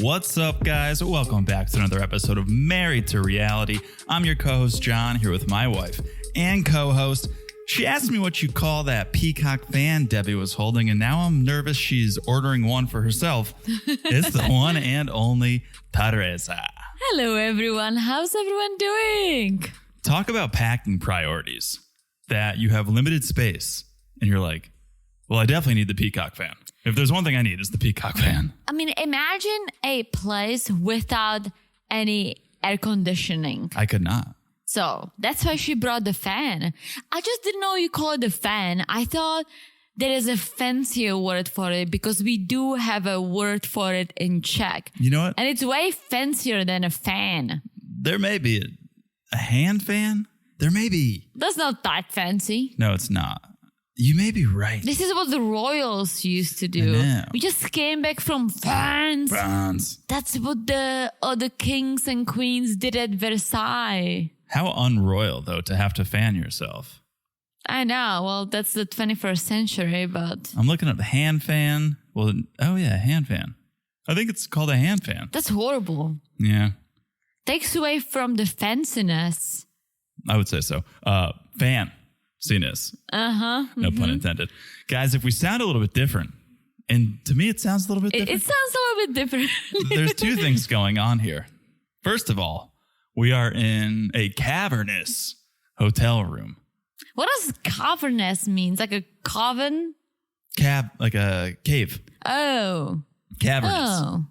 What's up, guys? Welcome back to another episode of Married to Reality. I'm your co-host, John, here with my wife and co-host. She asked me what you call that peacock fan Debbie was holding, and now I'm nervous she's ordering one for herself. It's the one and only Teresa. Hello, everyone. How's everyone doing? Talk about packing priorities. That you have limited space, and you're like, well, I definitely need the peacock fan. If there's one thing I need, it's the peacock fan. I mean, imagine a place without any air conditioning. I could not. So that's why she brought the fan. I just didn't know you call it a fan. I thought there is a fancier word for it because we do have a word for it in Czech. You know what? And it's way fancier than a fan. There may be a hand fan. There may be. That's not that fancy. No, it's not. You may be right. This is what the royals used to do. We just came back from France. That's what the other kings and queens did at Versailles. How unroyal, though, to have to fan yourself. I know. Well, that's the 21st century, but... I'm looking up hand fan. Well, oh yeah, hand fan. I think it's called a hand fan. That's horrible. Yeah. Takes away from the fanciness. I would say so. Fanciness. Uh-huh. No pun intended. Guys, if we sound a little bit different, and to me it sounds a little bit different. It sounds a little bit different. There's two things going on here. First of all, we are in a cavernous hotel room. What does cavernous mean? Like a coven? Like a cave. Oh. Cavernous.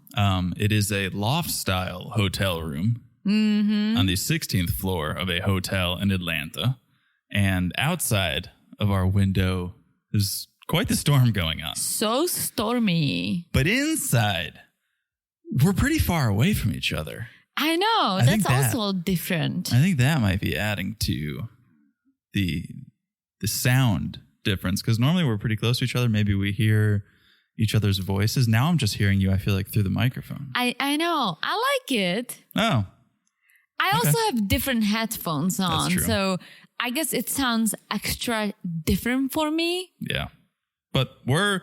It is a loft-style hotel room on the 16th floor of a hotel in Atlanta. And outside of our window is quite the storm going on. So stormy. But inside, we're pretty far away from each other. I know. That's also different. I think that might be adding to the sound difference. Because normally we're pretty close to each other. Maybe we hear each other's voices. Now I'm just hearing you, I feel like, through the microphone. I know. I like it. Oh. I also have different headphones on. That's true. So I guess it sounds extra different for me. Yeah. But we're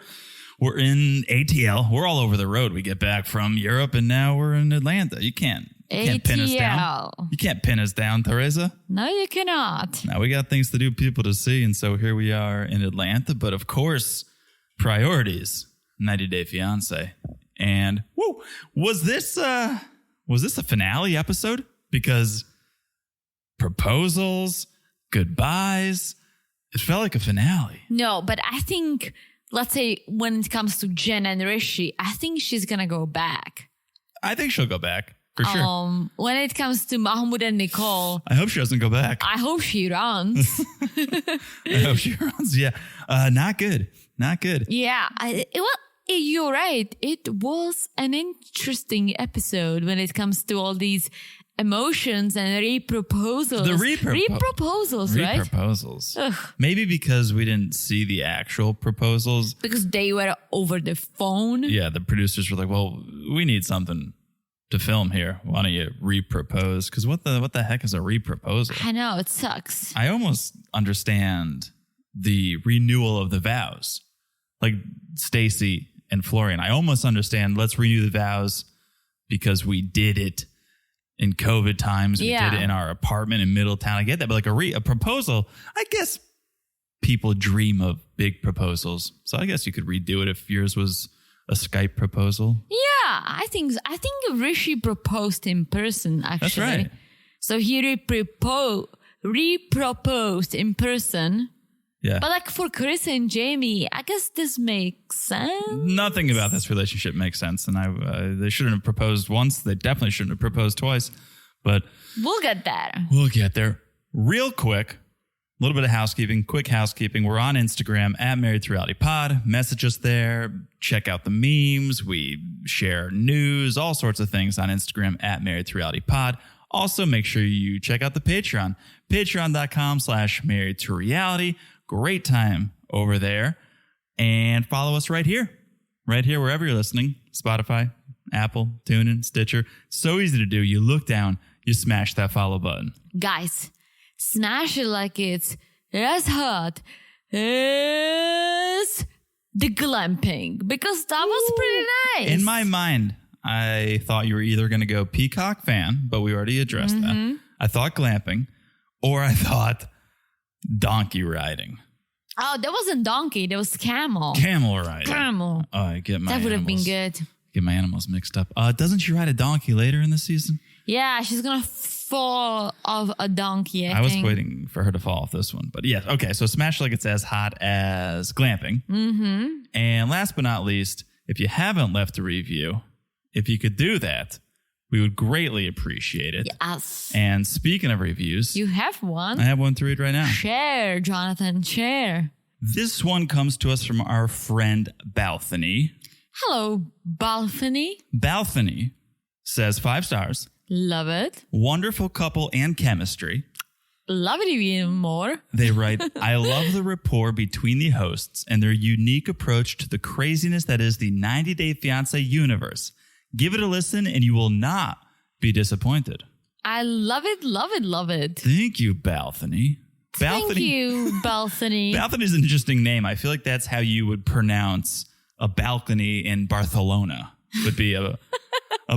in ATL. We're all over the road. We get back from Europe and now we're in Atlanta. You can't pin us down. You can't pin us down, Teresa. No, you cannot. Now we got things to do, people to see. And so here we are in Atlanta. But of course, priorities, 90 Day Fiancé. And was this a finale episode? Because proposals, goodbyes, it felt like a finale. No, but I think, let's say when it comes to Jen and Rishi, I think she's going to go back. I think she'll go back, for sure. When it comes to Mahmoud and Nicole, I hope she doesn't go back. I hope she runs. I hope she runs, yeah. Not good. Not good. Yeah. You're right. It was an interesting episode when it comes to all these emotions and reproposals. Reproposals, right? Reproposals. Maybe because we didn't see the actual proposals. Because they were over the phone. Yeah, the producers were like, well, we need something to film here. Why don't you repropose? Because what the heck is a reproposal? I know, it sucks. I almost understand the renewal of the vows. Like Stacey and Florian. I almost understand, let's renew the vows because we did it in COVID times. We did it in our apartment in Middletown. I get that, but like a proposal, I guess people dream of big proposals. So I guess you could redo it if yours was a Skype proposal. Yeah, I think Rishi proposed in person, actually. That's right. So he reproposed in person. Yeah. But like for Kris and Jeymi, I guess this makes sense. Nothing about this relationship makes sense. And they shouldn't have proposed once. They definitely shouldn't have proposed twice. But we'll get there. We'll get there. Real quick, a little bit of housekeeping, quick housekeeping. We're on Instagram at Married to Reality Pod. Message us there. Check out the memes. We share news, all sorts of things on Instagram at Married to Reality Pod. Also, make sure you check out the Patreon. Patreon.com/Married to Reality. Great time over there. And follow us right here, wherever you're listening. Spotify, Apple, TuneIn, Stitcher. So easy to do. You look down, you smash that follow button. Guys, smash it like it's as hot as the glamping, because that was pretty nice. In my mind, I thought you were either going to go peacock fan, but we already addressed that. I thought glamping, or I thought donkey riding. Oh, that wasn't donkey. That was camel. Camel riding. Camel. Oh, I get my That would have been animals- good. Get my animals mixed up. Doesn't she ride a donkey later in the season? Yeah, she's going to fall off a donkey, I was think. waiting for her to fall off this one. But yes, okay. So smash like it's as hot as glamping. Mm-hmm. And last but not least, if you haven't left a review, if you could do that, we would greatly appreciate it. Yes. And speaking of reviews, You have one. I have one to read right now. Share, Jonathan, share. This one comes to us from our friend Balthany. Hello, Balthany. Balthany says 5 stars. Love it. Wonderful couple and chemistry. Love it even more. They write, I love the rapport between the hosts and their unique approach to the craziness that is the 90 Day Fiancé universe. Give it a listen and you will not be disappointed. I love it, love it, love it. Thank you, Balthany. Thank you, Balthany. Balthany is an interesting name. I feel like that's how you would pronounce a balcony in Barcelona. Would be a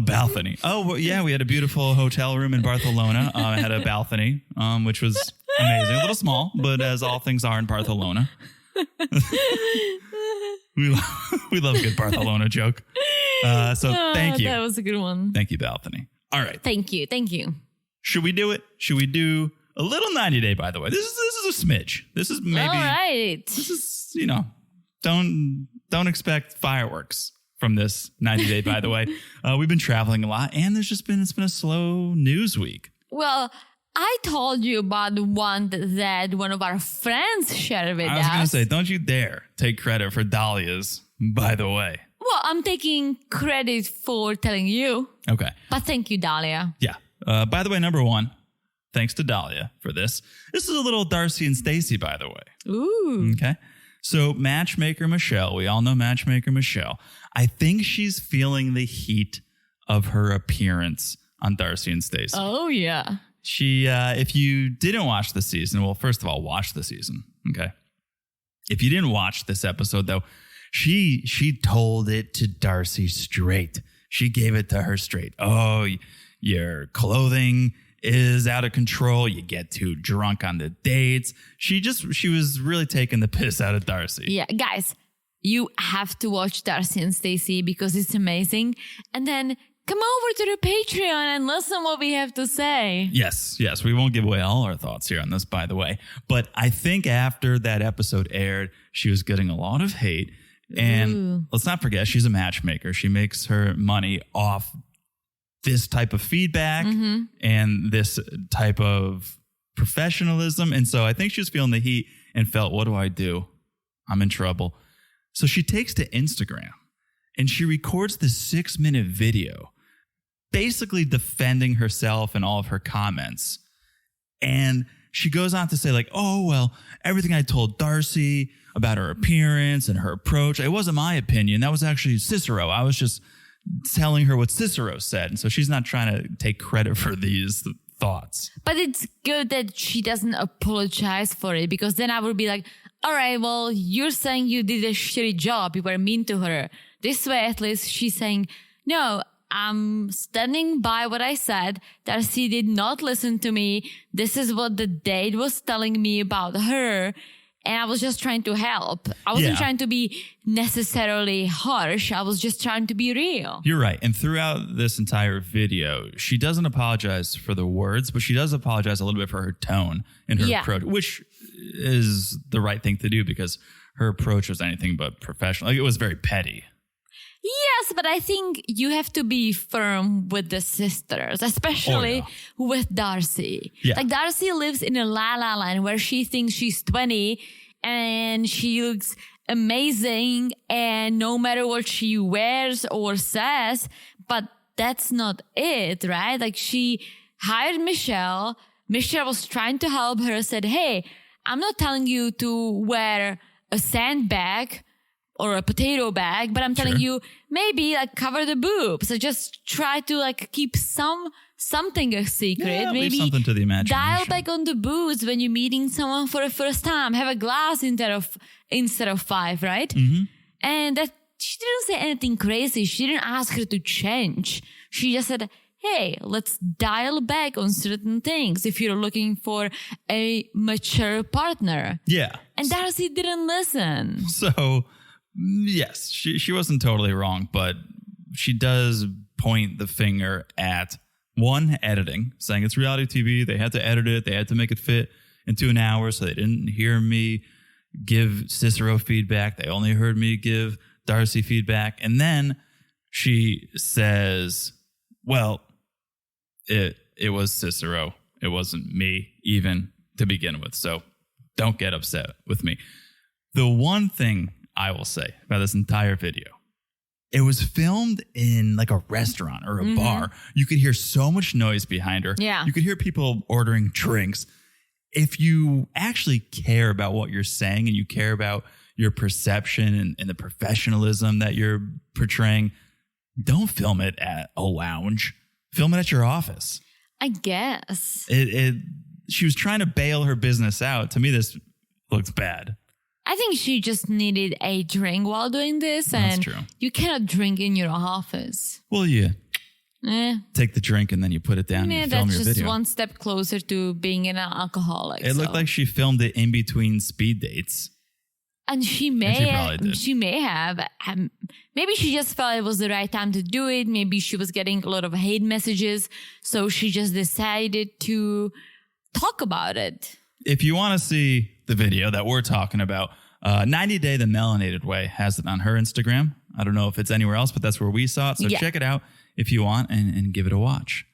balcony. Oh, well, yeah, we had a beautiful hotel room in Barcelona. I had a balcony, which was amazing. A little small, but as all things are in Barcelona. we love a good Barcelona joke. So thank you. That was a good one. Thank you, Balthany. All right. Thank you. Should we do it? Should we do a little 90 Day, by the way? This is a smidge. This is maybe... All right. This is, don't expect fireworks from this 90 Day, by the way. We've been traveling a lot, and it's been a slow news week. Well, I told you about the one that one of our friends shared with us. I was going to say, don't you dare take credit for Dahlia's, by the way. Well, I'm taking credit for telling you. Okay. But thank you, Dahlia. Yeah. By the way, number one, thanks to Dahlia for this. This is a little Darcey and Stacey, by the way. Ooh. Okay. So matchmaker Michelle, we all know matchmaker Michelle. I think she's feeling the heat of her appearance on Darcey and Stacey. Oh, yeah. She, if you didn't watch the season, well, first of all, watch the season. Okay. If you didn't watch this episode, though, she told it to Darcey straight. She gave it to her straight. Oh, your clothing is out of control. You get too drunk on the dates. She was really taking the piss out of Darcey. Yeah, guys, you have to watch Darcey and Stacey because it's amazing. And then come over to the Patreon and listen what we have to say. Yes. We won't give away all our thoughts here on this, by the way. But I think after that episode aired, she was getting a lot of hate. And let's not forget, she's a matchmaker. She makes her money off this type of feedback and this type of professionalism. And so I think she was feeling the heat and felt, what do I do? I'm in trouble. So she takes to Instagram and she records this 6-minute video, basically defending herself and all of her comments. And she goes on to say like, oh, well, everything I told Darcey about her appearance and her approach, it wasn't my opinion. That was actually Cicero. I was just telling her what Cicero said. And so she's not trying to take credit for these thoughts. But it's good that she doesn't apologize for it, because then I would be like, all right, well, you're saying you did a shitty job. You were mean to her. This way, at least she's saying, no, I'm standing by what I said. Darcey did not listen to me. This is what the date was telling me about her. And I was just trying to help. I wasn't trying to be necessarily harsh. I was just trying to be real. You're right. And throughout this entire video, she doesn't apologize for the words, but she does apologize a little bit for her tone and her approach, which is the right thing to do because her approach was anything but professional. Like, it was very petty. Yes, but I think you have to be firm with the sisters, especially with Darcey. Yeah. Like, Darcey lives in a la-la land where she thinks she's 20 and she looks amazing, and no matter what she wears or says, but that's not it, right? Like, she hired Michelle. Michelle was trying to help her, said, hey, I'm not telling you to wear a sandbag, or a potato bag, but I'm telling you, maybe like cover the boobs. So just try to like keep something a secret. Yeah, maybe leave something to the imagination. Dial back on the booze when you're meeting someone for the first time. Have a glass instead of 5, right? Mm-hmm. And that she didn't say anything crazy. She didn't ask her to change. She just said, hey, let's dial back on certain things if you're looking for a mature partner. Yeah. And Darcey didn't listen. So, yes, she wasn't totally wrong, but she does point the finger at, one, editing, saying it's reality TV. They had to edit it. They had to make it fit into an hour, so they didn't hear me give Cicero feedback. They only heard me give Darcey feedback. And then she says, well, it was Cicero. It wasn't me even to begin with. So don't get upset with me. The one thing I will say about this entire video, it was filmed in like a restaurant or a bar. You could hear so much noise behind her. Yeah. You could hear people ordering drinks. If you actually care about what you're saying and you care about your perception and the professionalism that you're portraying, don't film it at a lounge. Film it at your office. I guess. She was trying to bail her business out. To me, this looks bad. I think she just needed a drink while doing this. That's and true. You cannot drink in your office. Well, you Eh. take the drink and then you put it down and film that's your just video. one step closer to being an alcoholic. It looked like she filmed it in between speed dates. And she probably may have. Maybe she just felt it was the right time to do it. Maybe she was getting a lot of hate messages. So she just decided to talk about it. If you want to see the video that we're talking about, 90 Day the Melanated Way has it on her Instagram. I don't know if it's anywhere else, but that's where we saw it. So check it out if you want and give it a watch.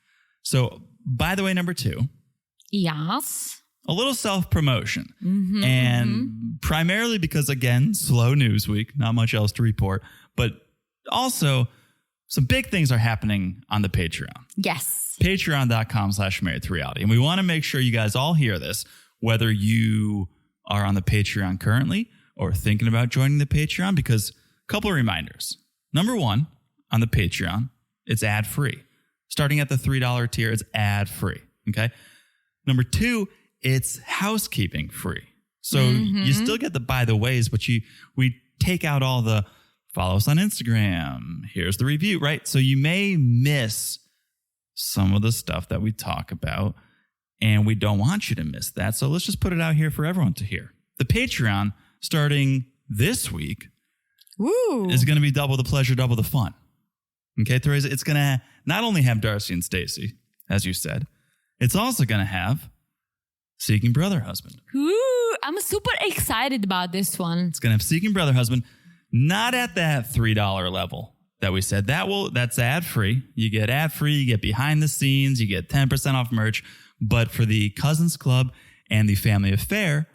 So, by the way, number 2. Yes. A little self-promotion. And primarily because, again, slow news week, not much else to report. But also, some big things are happening on the Patreon. Yes. Patreon.com/marriedtoreality. And we want to make sure you guys all hear this, whether you are on the Patreon currently or thinking about joining the Patreon, because a couple of reminders. Number 1, on the Patreon, it's ad-free. Starting at the $3 tier, it's ad-free. Okay. Number 2, it's housekeeping free. So you still get the by the ways, but we take out all the follow us on Instagram. Here's the review, right? So you may miss some of the stuff that we talk about, and we don't want you to miss that. So let's just put it out here for everyone to hear. The Patreon, starting this week, is going to be double the pleasure, double the fun. Okay, Teresa, it's going to not only have Darcey and Stacey, as you said, it's also going to have Seeking Brother Husband. Ooh, I'm super excited about this one. It's going to have Seeking Brother Husband, not at that $3 level that we said. That's ad-free. You get ad-free, you get behind the scenes, you get 10% off merch. But for the Cousins Club and the Family Affair,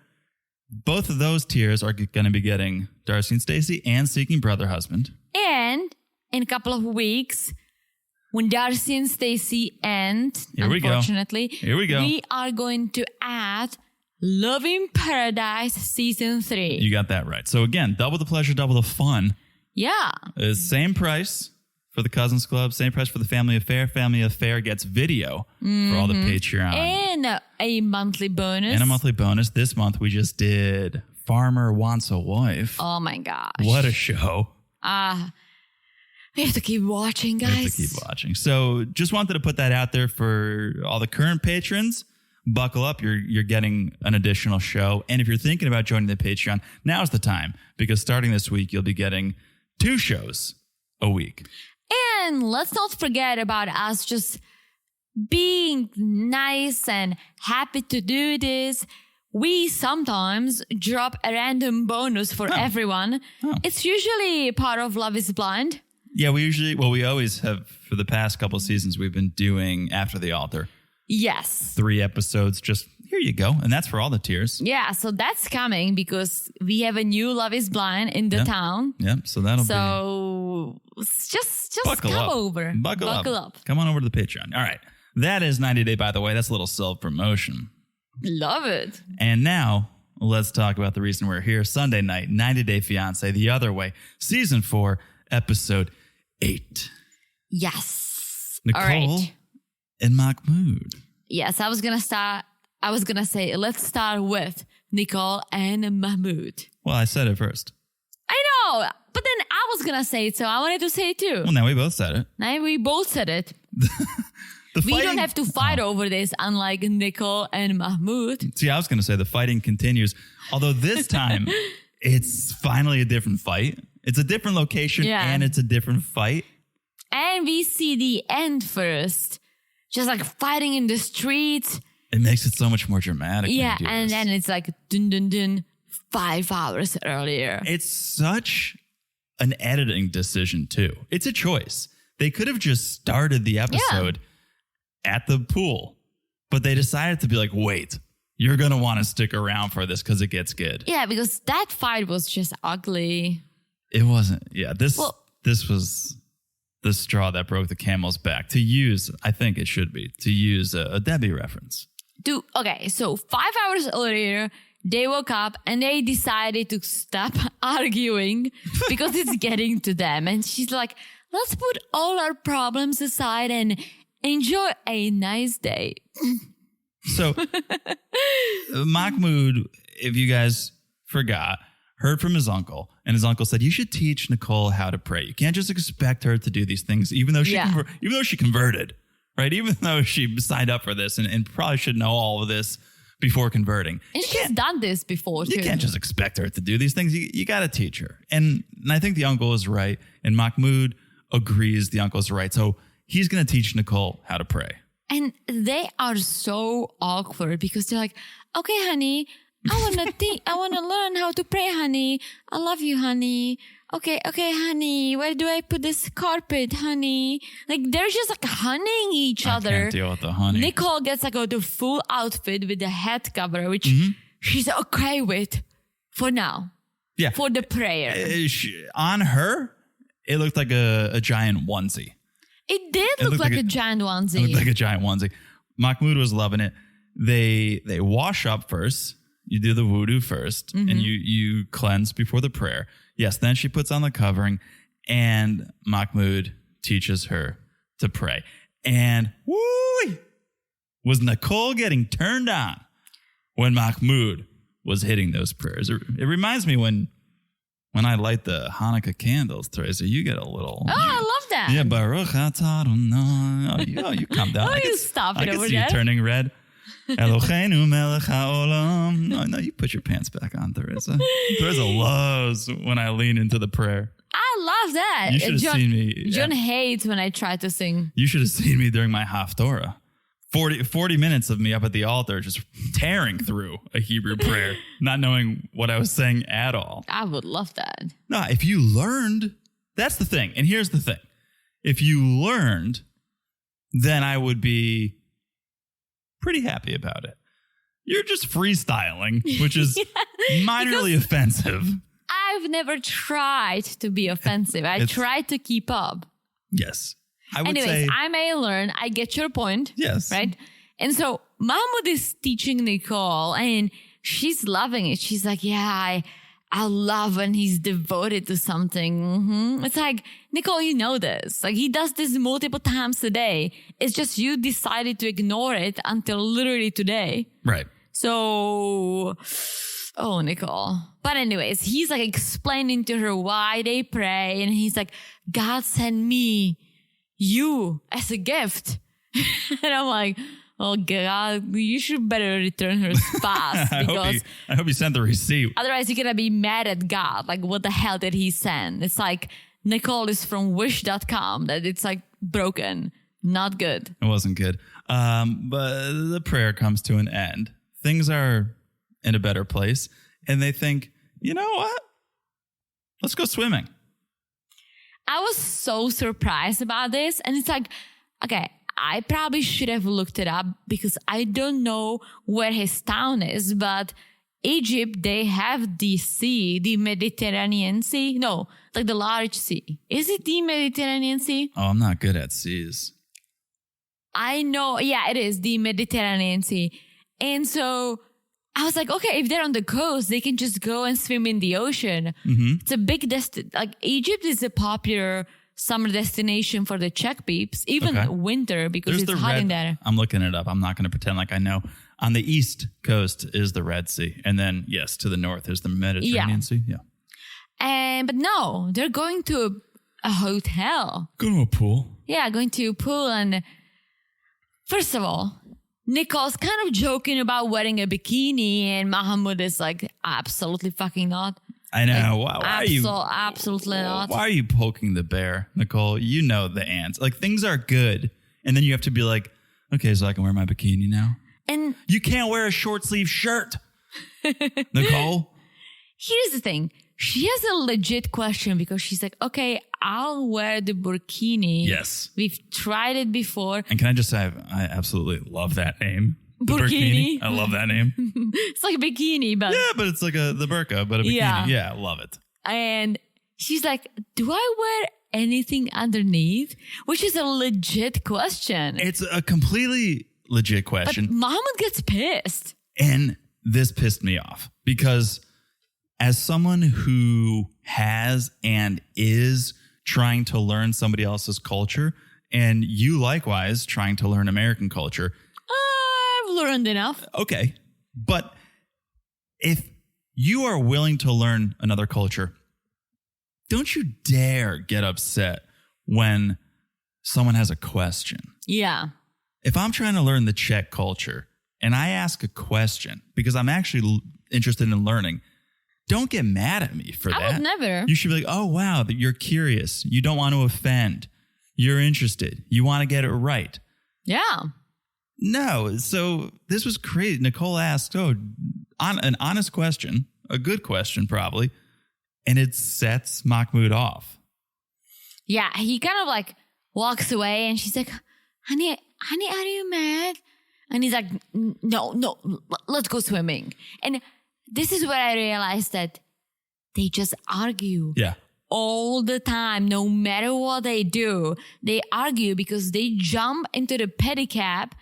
both of those tiers are going to be getting Darcey and Stacey and Seeking Brother Husband. And in a couple of weeks, when Darcey and Stacey end, Here we are going to add Love in Paradise Season 3. You got that right. So again, double the pleasure, double the fun. Yeah. Same price for the Cousins Club, same price for the Family Affair. Family Affair gets video for all the Patreon. And a monthly bonus. This month we just did Farmer Wants a Wife. Oh my gosh. What a show. We have to keep watching, guys. We have to keep watching. So just wanted to put that out there for all the current patrons. Buckle up. You're getting an additional show. And if you're thinking about joining the Patreon, now's the time, because starting this week, you'll be getting 2 shows a week. And let's not forget about us just being nice and happy to do this. We sometimes drop a random bonus for everyone. It's usually part of Love is Blind. Yeah, we always have, for the past couple seasons, we've been doing After the Altar. Yes. 3 episodes, just here you go. And that's for all the tiers. Yeah, so that's coming because we have a new Love is Blind in the town. Yep, so that'll be... So just Buckle come up. over. Buckle up. Come on over to the Patreon. All right. That is 90 Day, by the way. That's a little self-promotion. Love it. And now, let's talk about the reason we're here. Sunday night, 90 Day Fiancé, The Other Way, Season 4, Episode 8. Yes. Nicole All right. and Mahmoud. Yes, I was going to say, let's start with Nicole and Mahmoud. Well, I said it first. I know, but then I was going to say it, so I wanted to say it too. Well, now we both said it. Now we both said it. We don't have to fight over this, unlike Nicole and Mahmoud. See, I was going to say the fighting continues, although this time it's finally a different fight. It's a different location and it's a different fight. And we see the end first, just like fighting in the streets. It makes it so much more dramatic. Yeah, and then it's like dun dun dun 5 hours earlier. It's such an editing decision too. It's a choice. They could have just started the episode at the pool, but they decided to be like, wait, you're going to want to stick around for this because it gets good. Yeah, because that fight was just ugly. It wasn't. Yeah, this was the straw that broke the camel's back. To use, I think it should be, to use a Debbie reference. Okay, so 5 hours earlier, they woke up and they decided to stop arguing because it's getting to them. And she's like, let's put all our problems aside and enjoy a nice day. So, Mahmoud, if you guys forgot, heard from his uncle, and his uncle said, you should teach Nicole how to pray. You can't just expect her to do these things, even though she converted, right? Even though she signed up for this and probably should know all of this before converting. And she's done this before, too. You can't just expect her to do these things. You got to teach her. And I think the uncle is right, and Mahmoud agrees the uncle is right. So he's going to teach Nicole how to pray. And they are so awkward because they're like, okay, honey, I want to learn how to pray, honey. I love you, honey. Okay, honey. Where do I put this carpet, honey? Like, they're just like honeying each other. I can't deal with the honey. Nicole gets like the full outfit with the head cover, which she's okay with for now. Yeah. For the prayer. On her, it looked like a giant onesie. It did look like a giant onesie. It looked like a giant onesie. Mahmoud was loving it. They wash up first. You do the wudu first, and you cleanse before the prayer. Yes, then she puts on the covering, and Mahmoud teaches her to pray. And woo, was Nicole getting turned on when Mahmoud was hitting those prayers. It reminds me when I light the Hanukkah candles, Teresa, you get a little... Oh, I love that. Yeah, Baruch atah Adonai. You calm down. You stop it over there. I can see you turning red. Eloheinu melech haolam. No, you put your pants back on, Teresa. Teresa loves when I lean into the prayer. I love that. You should have seen me. John hates when I try to sing. You should have seen me during my Haftorah. 40 minutes of me up at the altar just tearing through a Hebrew prayer, not knowing what I was saying at all. I would love that. No, if you learned, that's the thing. And here's the thing. If you learned, then I would be pretty happy about it. You're just freestyling, which is minorly offensive. I've never tried to be offensive. I tried to keep up. Yes. I may learn. I get your point. Yes. Right? And so Mahmoud is teaching Nicole and she's loving it. She's like, yeah, I love when he's devoted to something. It's like, Nicole, you know this. Like, he does this multiple times a day. It's just you decided to ignore it until literally today. Right. So, oh, Nicole. But anyways, he's like explaining to her why they pray. And he's like, God sent me you as a gift. And I'm like, oh God, you should better return her fast. Because I hope you sent the receipt. Otherwise you're gonna be mad at God. Like, what the hell did he send? It's like Nicole is from wish.com, that it's like broken. Not good. It wasn't good. But the prayer comes to an end. Things are in a better place. And they think, you know what? Let's go swimming. I was so surprised about this. And it's like, okay, I probably should have looked it up because I don't know where his town is. But Egypt, they have the sea, the Mediterranean Sea. No, like the large sea. Is it the Mediterranean Sea? Oh, I'm not good at seas. I know. Yeah, it is the Mediterranean Sea. And so I was like, okay, if they're on the coast, they can just go and swim in the ocean. It's a big like Egypt is a popular summer destination for the Czech peeps, even winter, because it's hot in there. I'm looking it up. I'm not going to pretend like I know. On the east coast is the Red Sea. And then, yes, to the north is the Mediterranean Sea. Yeah. But no, they're going to a hotel. Going to a pool. Yeah, going to a pool. And first of all, Nicole's kind of joking about wearing a bikini, and Mahmoud is like, absolutely fucking not. I know. Like, why are you? Absolutely not. Why are you poking the bear, Nicole? You know the ants. Like, things are good. And then you have to be like, okay, so I can wear my bikini now. And you can't wear a short sleeve shirt, Nicole. Here's the thing. She has a legit question because she's like, okay, I'll wear the burkini. Yes. We've tried it before. And can I just say, I absolutely love that name. Burkini. I love that name. It's like a bikini, but... Yeah, but it's like the burqa, but a bikini. Yeah, I love it. And she's like, do I wear anything underneath? Which is a legit question. It's a completely legit question. But Muhammad gets pissed. And this pissed me off because as someone who has and is trying to learn somebody else's culture, and you likewise trying to learn American culture... I've learned enough. Okay. But if you are willing to learn another culture, don't you dare get upset when someone has a question. Yeah. If I'm trying to learn the Czech culture and I ask a question because I'm actually interested in learning, don't get mad at me for that. I would never. You should be like, oh, wow, that you're curious. You don't want to offend. You're interested. You want to get it right. Yeah. No. So this was crazy. Nicole asked, an honest question, a good question probably, and it sets Mahmoud off. Yeah. He kind of like walks away and she's like, honey, are you mad? And he's like, no, let's go swimming. And this is where I realized that they just argue. Yeah. All the time, no matter what they do, they argue because they jump into the pedicab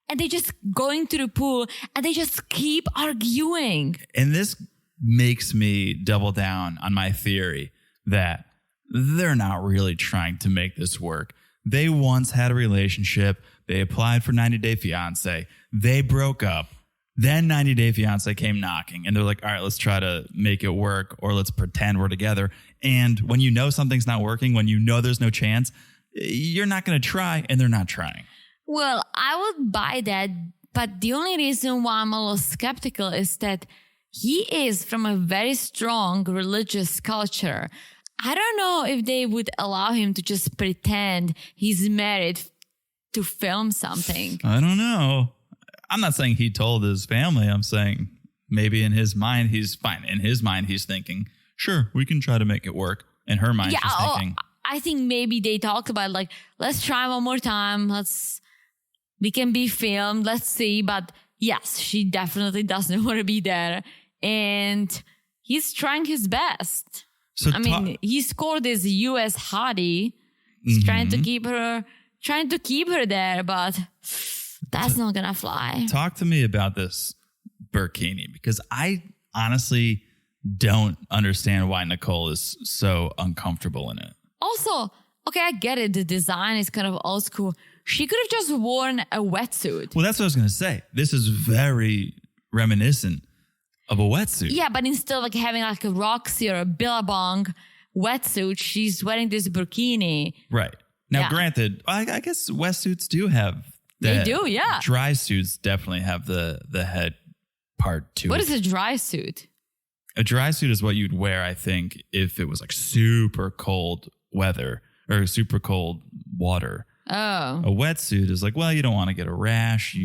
and they just go into the pool and they just keep arguing. And this makes me double down on my theory that they're not really trying to make this work. They once had a relationship. They applied for 90 Day Fiancé. They broke up. Then 90 Day Fiancé came knocking and they're like, all right, let's try to make it work or let's pretend we're together. And when you know something's not working, when you know there's no chance, you're not going to try and they're not trying. Well, I would buy that. But the only reason why I'm a little skeptical is that he is from a very strong religious culture. I don't know if they would allow him to just pretend he's married to film something. I don't know. I'm not saying he told his family. I'm saying maybe in his mind, he's fine. In his mind, he's thinking, sure, we can try to make it work. In her mind, she's thinking. I think maybe they talked about like, let's try one more time. We can be filmed. Let's see. But yes, she definitely doesn't want to be there. And he's trying his best. So he scored this US hottie. He's trying to keep her there, but that's not gonna fly. Talk to me about this burkini because I honestly don't understand why Nicole is so uncomfortable in it. Also, okay, I get it. The design is kind of old school. She could have just worn a wetsuit. Well, that's what I was gonna say. This is very reminiscent of a wetsuit. Yeah, but instead of like having like a Roxy or a Billabong wetsuit, she's wearing this burkini. Right. Now, granted, I guess wetsuits do have They do, yeah. Dry suits definitely have the head part to it. What is a dry suit? A dry suit is what you'd wear, I think, if it was like super cold weather or super cold water. Oh. A wetsuit is like, well, you don't want to get a rash.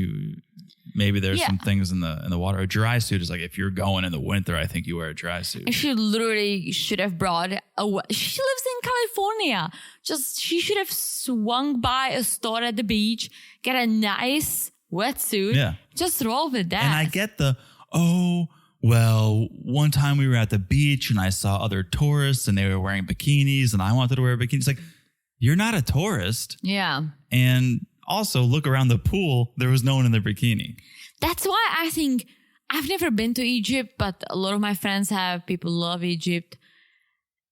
Maybe there's some things in the water. A dry suit is like if you're going in the winter, I think you wear a dry suit. And she literally should have brought she lives in California. She should have swung by a store at the beach, get a nice wetsuit. Yeah. Just roll with that. And I get one time we were at the beach and I saw other tourists and they were wearing bikinis and I wanted to wear a bikini. It's like, you're not a tourist. Yeah. And also look around the pool. There was no one in the bikini. That's why I think I've never been to Egypt, but a lot of my friends have. People love Egypt.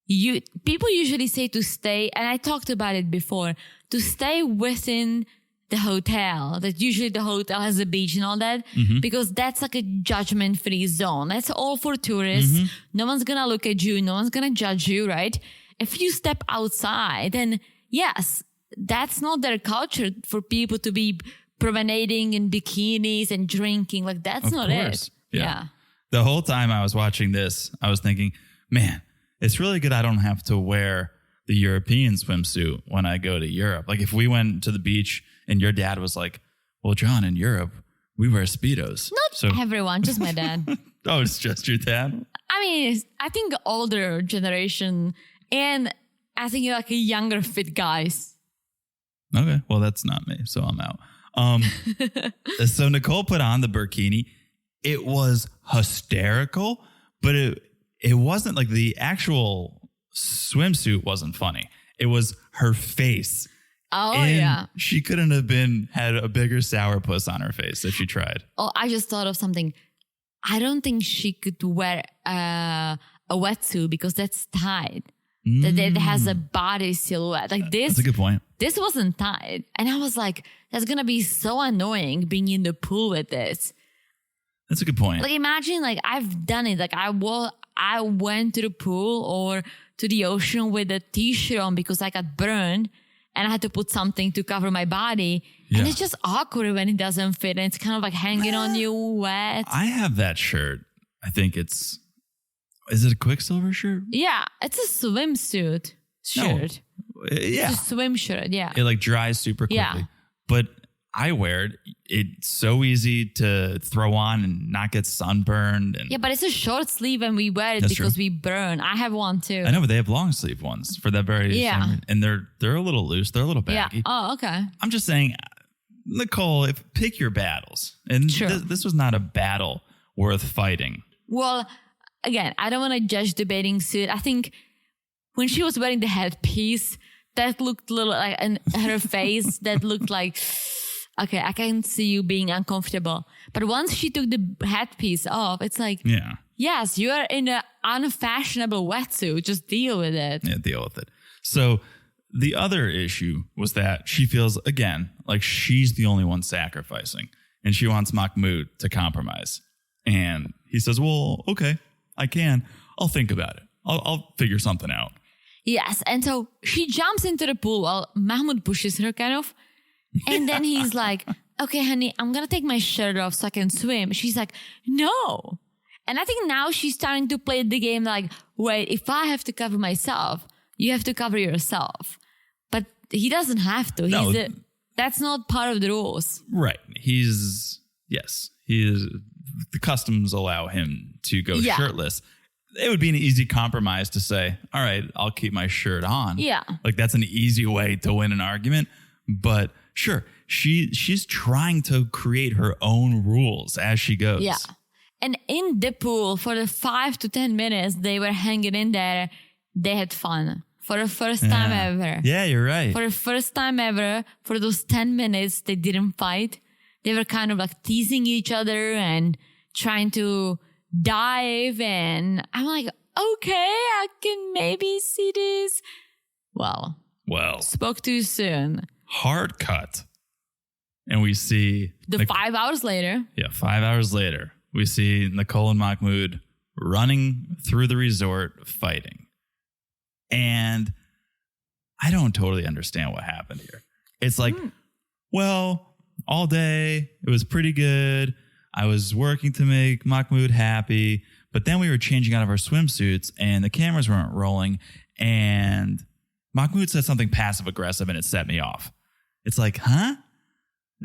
People usually say to stay, and I talked about it before, to stay within the hotel. That usually the hotel has a beach and all that, because that's like a judgment-free zone. That's all for tourists. No one's gonna look at you. No one's gonna judge you, right? If you step outside, then yes, that's not their culture for people to be promenading in bikinis and drinking. Like, that's not it. Yeah. The whole time I was watching this, I was thinking, man, it's really good I don't have to wear the European swimsuit when I go to Europe. Like, if we went to the beach and your dad was like, well, John, in Europe, we wear Speedos. Not everyone, just my dad. Oh, it's just your dad? I mean, I think older generation, and I think like a younger fit guys. Okay, well, that's not me, so I'm out. So Nicole put on the burkini. It was hysterical, but it wasn't like the actual swimsuit wasn't funny. It was her face. Oh, and yeah. She couldn't have had a bigger sourpuss on her face if she tried. Oh, I just thought of something. I don't think she could wear a wetsuit because that's tight. That it has a body silhouette. Like this. That's a good point. This wasn't tight. And I was like, that's going to be so annoying being in the pool with this. That's a good point. Like, imagine, like, I've done it. Like, I went to the pool or to the ocean with a t-shirt on because I got burned and I had to put something to cover my body. Yeah. And it's just awkward when it doesn't fit. And it's kind of like hanging on you wet. I have that shirt. I think is it a Quicksilver shirt? Yeah, it's a swimsuit shirt. No. Yeah. It's a swim shirt, yeah. It like dries super quickly. Yeah. But I wear it. It's so easy to throw on and not get sunburned. And yeah, but it's a short sleeve and we wear it because we burn. I have one too. I know, but they have long sleeve ones for that very same reason. And they're a little loose. They're a little baggy. Yeah. Oh, okay. I'm just saying, Nicole, pick your battles. And this was not a battle worth fighting. Well, again, I don't want to judge the bathing suit. I think when she was wearing the headpiece, that looked a little like, and her face, that looked like, okay, I can see you being uncomfortable. But once she took the headpiece off, it's like, yes, you are in an unfashionable wetsuit. Just deal with it. Yeah, deal with it. So the other issue was that she feels, again, like she's the only one sacrificing. And she wants Mahmoud to compromise. And he says, well, okay, I can. I'll think about it. I'll figure something out. Yes. And so she jumps into the pool while Mahmoud pushes her kind of. And then he's like, okay, honey, I'm going to take my shirt off so I can swim. She's like, no. And I think now she's starting to play the game like, wait, if I have to cover myself, you have to cover yourself. But he doesn't have to. No. That's not part of the rules. Right. He is, the customs allow him to go shirtless. It would be an easy compromise to say, all right, I'll keep my shirt on. Yeah. Like that's an easy way to win an argument. But sure, she's trying to create her own rules as she goes. Yeah. And in the pool, for the 5 to 10 minutes they were hanging in there, they had fun. For the first time ever. Yeah, you're right. For the first time ever, for those 10 minutes, they didn't fight. They were kind of like teasing each other and trying to dive. And I'm like, okay, I can maybe see this. Well, spoke too soon. Hard cut. And we see... 5 hours later. Yeah, 5 hours later. We see Nicole and Mahmoud running through the resort fighting. And I don't totally understand what happened here. It's like, well, all day, it was pretty good. I was working to make Mahmoud happy. But then we were changing out of our swimsuits and the cameras weren't rolling. And Mahmoud said something passive aggressive and it set me off. It's like, huh?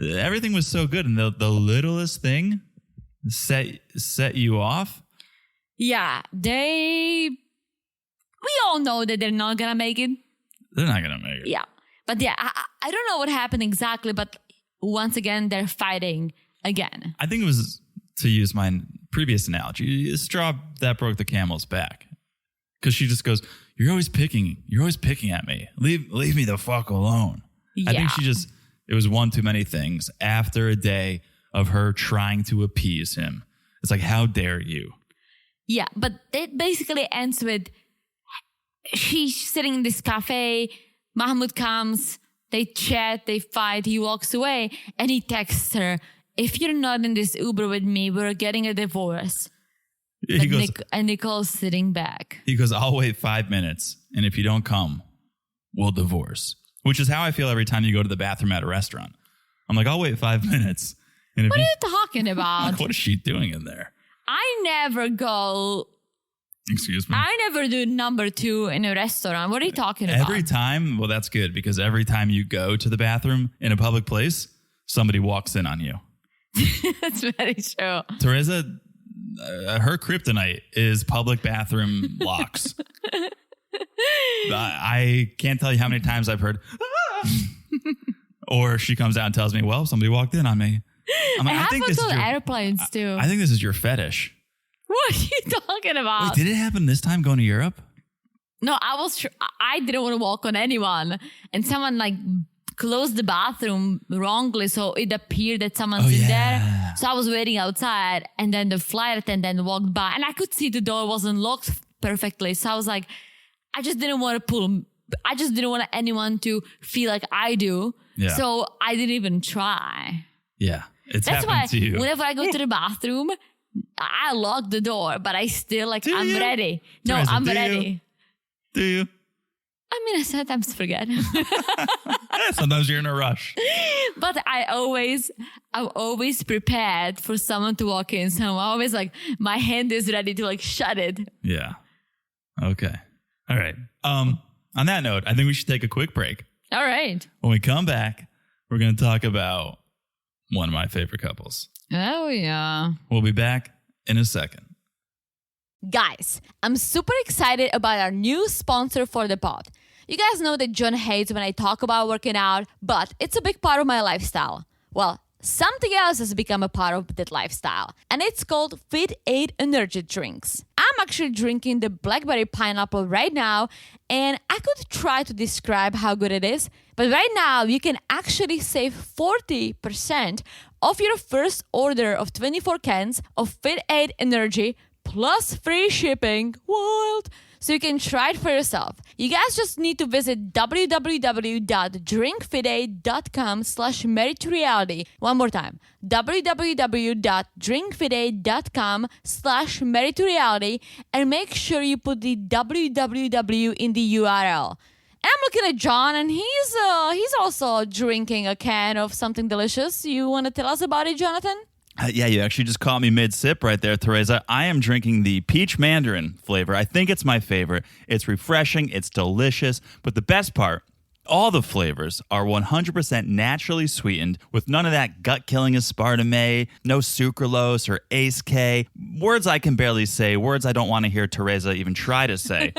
Everything was so good. And the littlest thing set you off? Yeah, we all know that they're not going to make it. They're not going to make it. Yeah. But yeah, I don't know what happened exactly, but once again, they're fighting again. I think it was, to use my previous analogy, a straw that broke the camel's back. Because she just goes, you're always picking at me. Leave me the fuck alone. Yeah. I think it was one too many things after a day of her trying to appease him. It's like, how dare you? Yeah, but it basically ends with she's sitting in this cafe. Mahmoud comes, they chat, they fight, he walks away, and he texts her, if you're not in this Uber with me, we're getting a divorce. He goes, and Nicole's sitting back. He goes, I'll wait 5 minutes, and if you don't come, we'll divorce. Which is how I feel every time you go to the bathroom at a restaurant. I'm like, I'll wait 5 minutes. And if What are you talking about? Like, what is she doing in there? I never go... Excuse me? I never do number 2 in a restaurant. What are you talking about? Every time? Well, that's good, because every time you go to the bathroom in a public place, somebody walks in on you. That's very true. Teresa, her kryptonite is public bathroom locks. I can't tell you how many times I've heard, or she comes out and tells me, well, somebody walked in on me. I think this is airplanes too. I think this is your fetish. What are you talking about? Wait, did it happen this time going to Europe? No, I didn't want to walk on anyone, and someone like closed the bathroom wrongly, so it appeared that someone's in there. So I was waiting outside, and then the flight attendant walked by, and I could see the door wasn't locked perfectly. So I was like, I just didn't want anyone to feel like I do. Yeah. So I didn't even try. Yeah, That's why happened to you. whenever I go to the bathroom, I lock the door, but I still I'm ready. No, Teresa, I'm ready. Do you? I mean, I sometimes forget. Sometimes you're in a rush. But I'm always prepared for someone to walk in. So I'm always like, my hand is ready to like shut it. Yeah. Okay. All right. On that note, I think we should take a quick break. All right. When we come back, we're going to talk about one of my favorite couples. Oh, yeah. We'll be back in a second. Guys, I'm super excited about our new sponsor for the pod. You guys know that John hates when I talk about working out, but it's a big part of my lifestyle. Well, something else has become a part of that lifestyle, and it's called Fit 8 energy drinks. I'm actually drinking the blackberry pineapple right now, and I could try to describe how good it is, but right now you can actually save 40% off your first order of 24 cans of Fit 8 energy plus free shipping. Wild! So you can try it for yourself. You guys just need to visit www.drinkfit8.com/marriedtoreality. One more time. www.drinkfit8.com/marriedtoreality, and make sure you put the www in the URL. And I'm looking at John, and he's also drinking a can of something delicious. You want to tell us about it, Jonathan? Yeah, you actually just caught me mid-sip right there, Teresa. I am drinking the peach mandarin flavor. I think it's my favorite. It's refreshing. It's delicious. But the best part, all the flavors are 100% naturally sweetened with none of that gut-killing aspartame, no sucralose or Ace K. Words I can barely say, words I don't want to hear Teresa even try to say.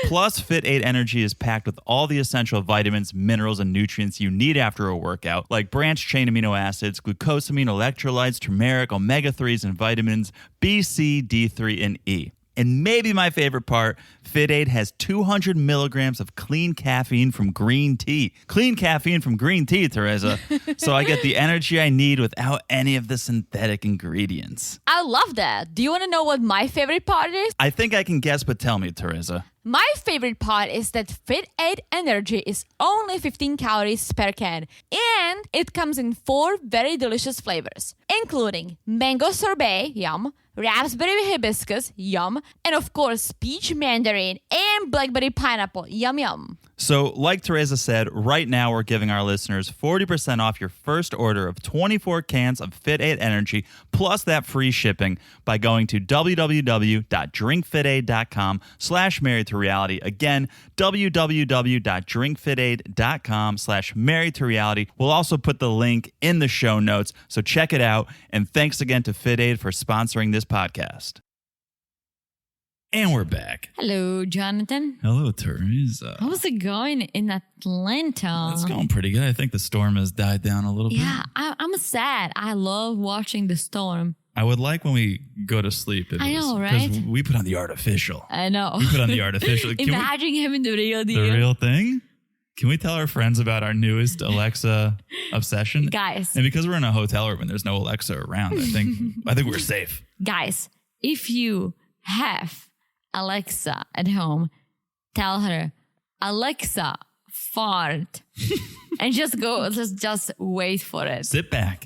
Plus, Fit 8 Energy is packed with all the essential vitamins, minerals, and nutrients you need after a workout, like branched-chain amino acids, glucosamine, electrolytes, turmeric, omega-3s, and vitamins B, C, D3, and E. And maybe my favorite part, Fit 8 has 200 milligrams of clean caffeine from green tea. Clean caffeine from green tea, Teresa. So I get the energy I need without any of the synthetic ingredients. I love that. Do you want to know what my favorite part is? I think I can guess, but tell me, Teresa. My favorite part is that Fit 8 Energy is only 15 calories per can, and it comes in 4 very delicious flavors, including mango sorbet, yum, raspberry hibiscus, yum, and of course peach mandarin and blackberry pineapple, yum yum. So, like Teresa said, right now we're giving our listeners 40% off your first order of 24 cans of Fit 8 Energy, plus that free shipping by going to www.drinkfit8.com/marriedtoreality. Again, www.drinkfit8.com/marriedtoreality. We'll also put the link in the show notes, so check it out. And thanks again to Fit 8 for sponsoring this podcast. And we're back. Hello, Jonathan. Hello, Teresa. How's it going in Atlanta? It's going pretty good. I think the storm has died down a little bit. Yeah, I'm sad. I love watching the storm. I would like when we go to sleep. I know, right? Because we put on the artificial. I know. We put on the artificial. Imagine having the real deal. The real thing? Can we tell our friends about our newest Alexa obsession? Guys. And because we're in a hotel room and there's no Alexa around, I think we're safe. Guys, if you have Alexa at home, tell her, Alexa, fart. And just wait for it. Sit back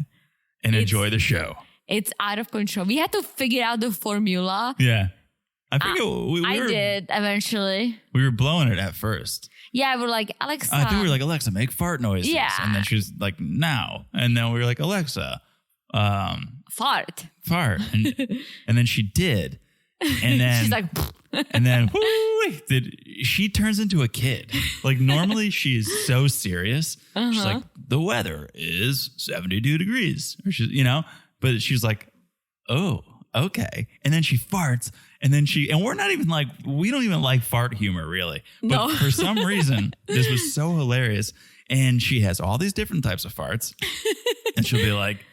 and enjoy the show. It's out of control. We had to figure out the formula. Yeah. I think I did eventually. We were blowing it at first. Yeah, we're like, Alexa. I think we were like, Alexa, make fart noises. Yeah. And then she was like, now. And then we were like, Alexa, fart. And then she did. And then she's like, and then she turns into a kid. Like normally she's so serious. She's like, the weather is 72 degrees. Or she's, but she's like, oh, okay. And then she farts. And then we're not even like, we don't even like fart humor really. But for some reason, this was so hilarious. And she has all these different types of farts. And she'll be like,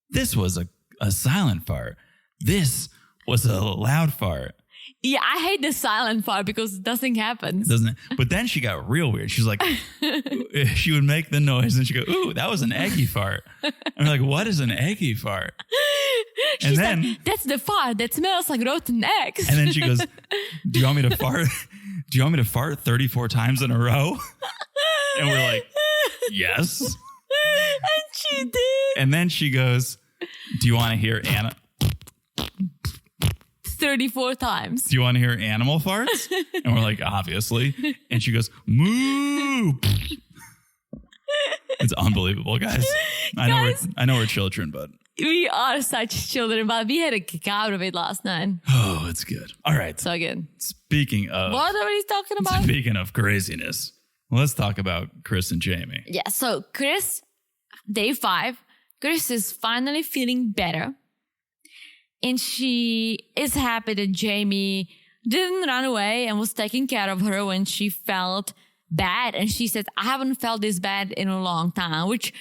this was a silent fart. This was a loud fart. Yeah, I hate the silent fart because nothing happens. Doesn't it? But then she got real weird. She's like, she would make the noise and she'd go, ooh, that was an eggy fart. And we're like, what is an eggy fart? She's like, that's the fart that smells like rotten eggs. And then she goes, do you want me to fart? Do you want me to fart 34 times in a row? And we're like, yes. And she did. And then she goes, do you want to hear 34 times. Do you want to hear animal farts? And we're like, obviously. And she goes, moo. It's unbelievable, guys. I know we're children, but we are such children, but we had a kick out of it last night. Oh, it's good. All right. So good. Speaking of what are we talking about? Speaking of craziness, let's talk about Kris and Jeymi. Yeah. So Kris, day 5, Kris is finally feeling better. And she is happy that Jeymi didn't run away and was taking care of her when she felt bad. And she said, I haven't felt this bad in a long time, which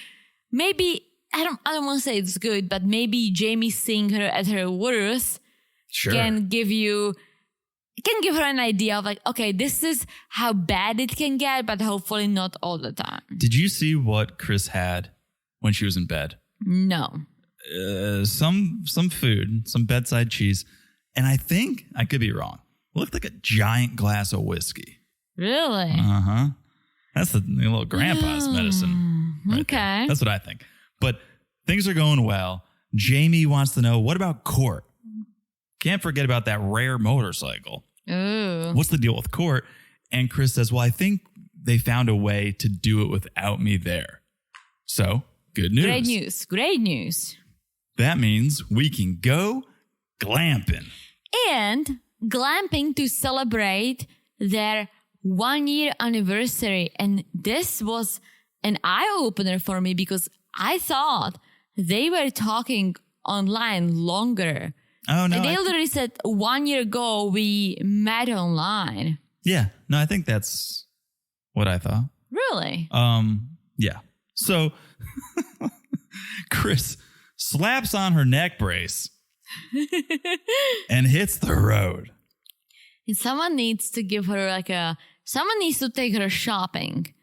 maybe, I don't want to say it's good, but maybe Jeymi seeing her at her worst can give her an idea of like, okay, this is how bad it can get, but hopefully not all the time. Did you see what Kris had when she was in bed? No. Some food, some bedside cheese, and I think, I could be wrong, it looked like a giant glass of whiskey. Really? Uh-huh. That's the little grandpa's medicine. Right okay. There. That's what I think. But things are going well. Jeymi wants to know, what about court? Can't forget about that rare motorcycle. Ooh. What's the deal with court? And Kris says, well, I think they found a way to do it without me there. So, good news. Great news. That means we can go glamping. And glamping to celebrate their 1-year anniversary. And this was an eye-opener for me because I thought they were talking online longer. Oh, no. And they literally said 1 year ago we met online. Yeah. No, I think that's what I thought. Really? Yeah. So Kris slaps on her neck brace and hits the road. And someone needs to give her someone needs to take her shopping.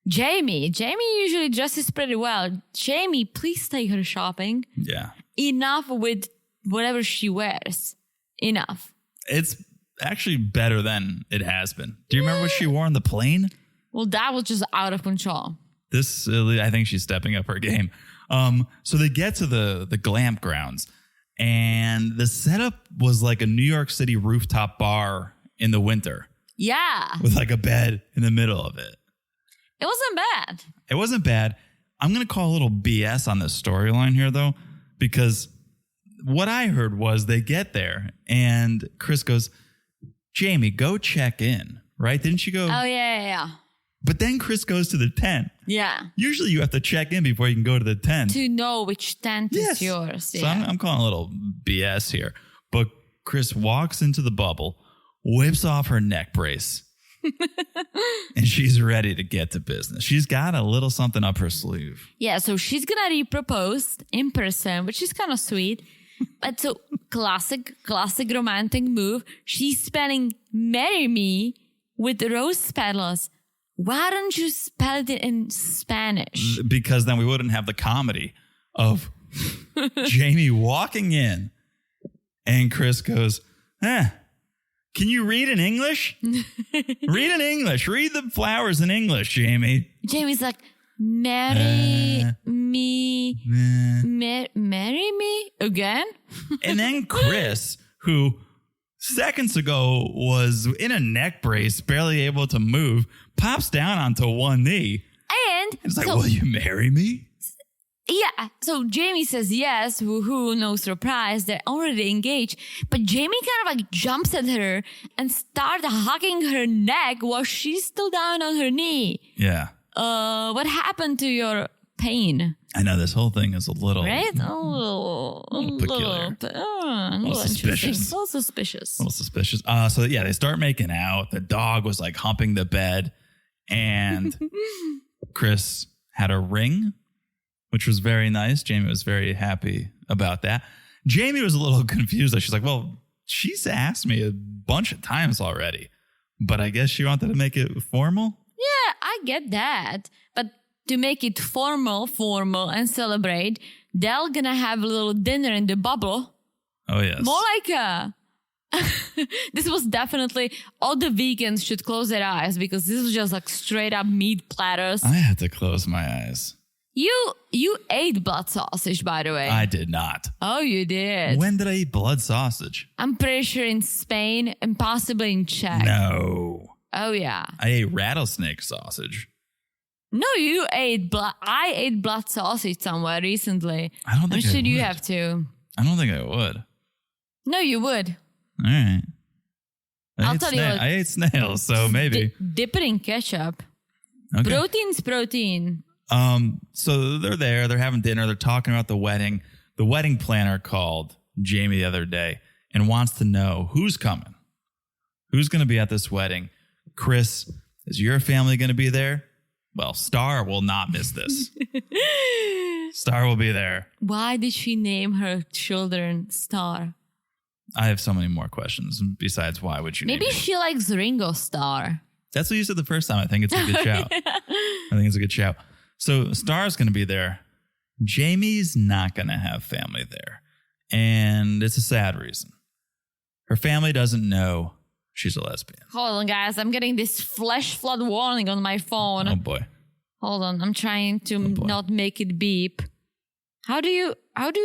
Jeymi usually dresses pretty well. Jeymi, please take her shopping. Yeah. Enough with whatever she wears. Enough. It's actually better than it has been. Do you remember what she wore on the plane? Well, that was just out of control. I think she's stepping up her game. So they get to the glamp grounds, and the setup was like a New York City rooftop bar in the winter. Yeah. With like a bed in the middle of it. It wasn't bad. It wasn't bad. I'm going to call a little BS on this storyline here, though, because what I heard was they get there, and Kris goes, Jeymi, go check in, right? Didn't she go? Oh, yeah. But then Kris goes to the tent. Yeah. Usually you have to check in before you can go to the tent. To know which tent is yours. So Yeah. I'm calling a little BS here. But Kris walks into the bubble, whips off her neck brace, and she's ready to get to business. She's got a little something up her sleeve. Yeah, so she's going to repropose in person, which is kind of sweet. But so classic romantic move. She's spelling marry me with rose petals Why don't you spell it in Spanish? Because then we wouldn't have the comedy of Jeymi walking in and Kris goes, can you read in English? Read in English. Read the flowers in English, Jeymi. Jeymi's like, marry me again? And then Kris, who seconds ago was in a neck brace, barely able to move, pops down onto one knee. And it's like, will you marry me? Yeah. So Jeymi says yes. Woohoo, no surprise. They're already engaged. But Jeymi kind of like jumps at her and starts hugging her neck while she's still down on her knee. Yeah. What happened to your pain? I know this whole thing is a little... Right? A little peculiar. A little suspicious. A little suspicious. A little suspicious. So yeah, they start making out. The dog was like humping the bed. And Kris had a ring, which was very nice. Jeymi was very happy about that. Jeymi was a little confused. She's like, well, she's asked me a bunch of times already, but I guess she wanted to make it formal. Yeah, I get that. But to make it formal and celebrate, they're gonna have a little dinner in the bubble. Oh, yes. More like this was definitely, all the vegans should close their eyes because this was just like straight up meat platters. I had to close my eyes. You ate blood sausage, by the way. I did not. Oh, you did. When did I eat blood sausage? I'm pretty sure in Spain and possibly in Czech. No. Oh, yeah. I ate rattlesnake sausage. No, you ate blood. I ate blood sausage somewhere recently. I don't think I'm sure I would. you have to. I don't think I would. No, you would. All right. I'll tell you what. I ate snails, so maybe. Dip it in ketchup. Okay. Protein's protein. So they're there. They're having dinner. They're talking about the wedding. The wedding planner called Jeymi the other day and wants to know who's coming. Who's going to be at this wedding? Kris, is your family going to be there? Well, Star will not miss this. Star will be there. Why did she name her children Star? I have so many more questions. Besides, why would you Maybe name she likes Ringo Starr. That's what you said the first time. I think it's a good shout. I think it's a good shout. So Star's going to be there. Jeymi's not going to have family there. And it's a sad reason. Her family doesn't know she's a lesbian. Hold on, guys. I'm getting this flash flood warning on my phone. Oh, boy. Hold on. I'm trying to not make it beep. How do you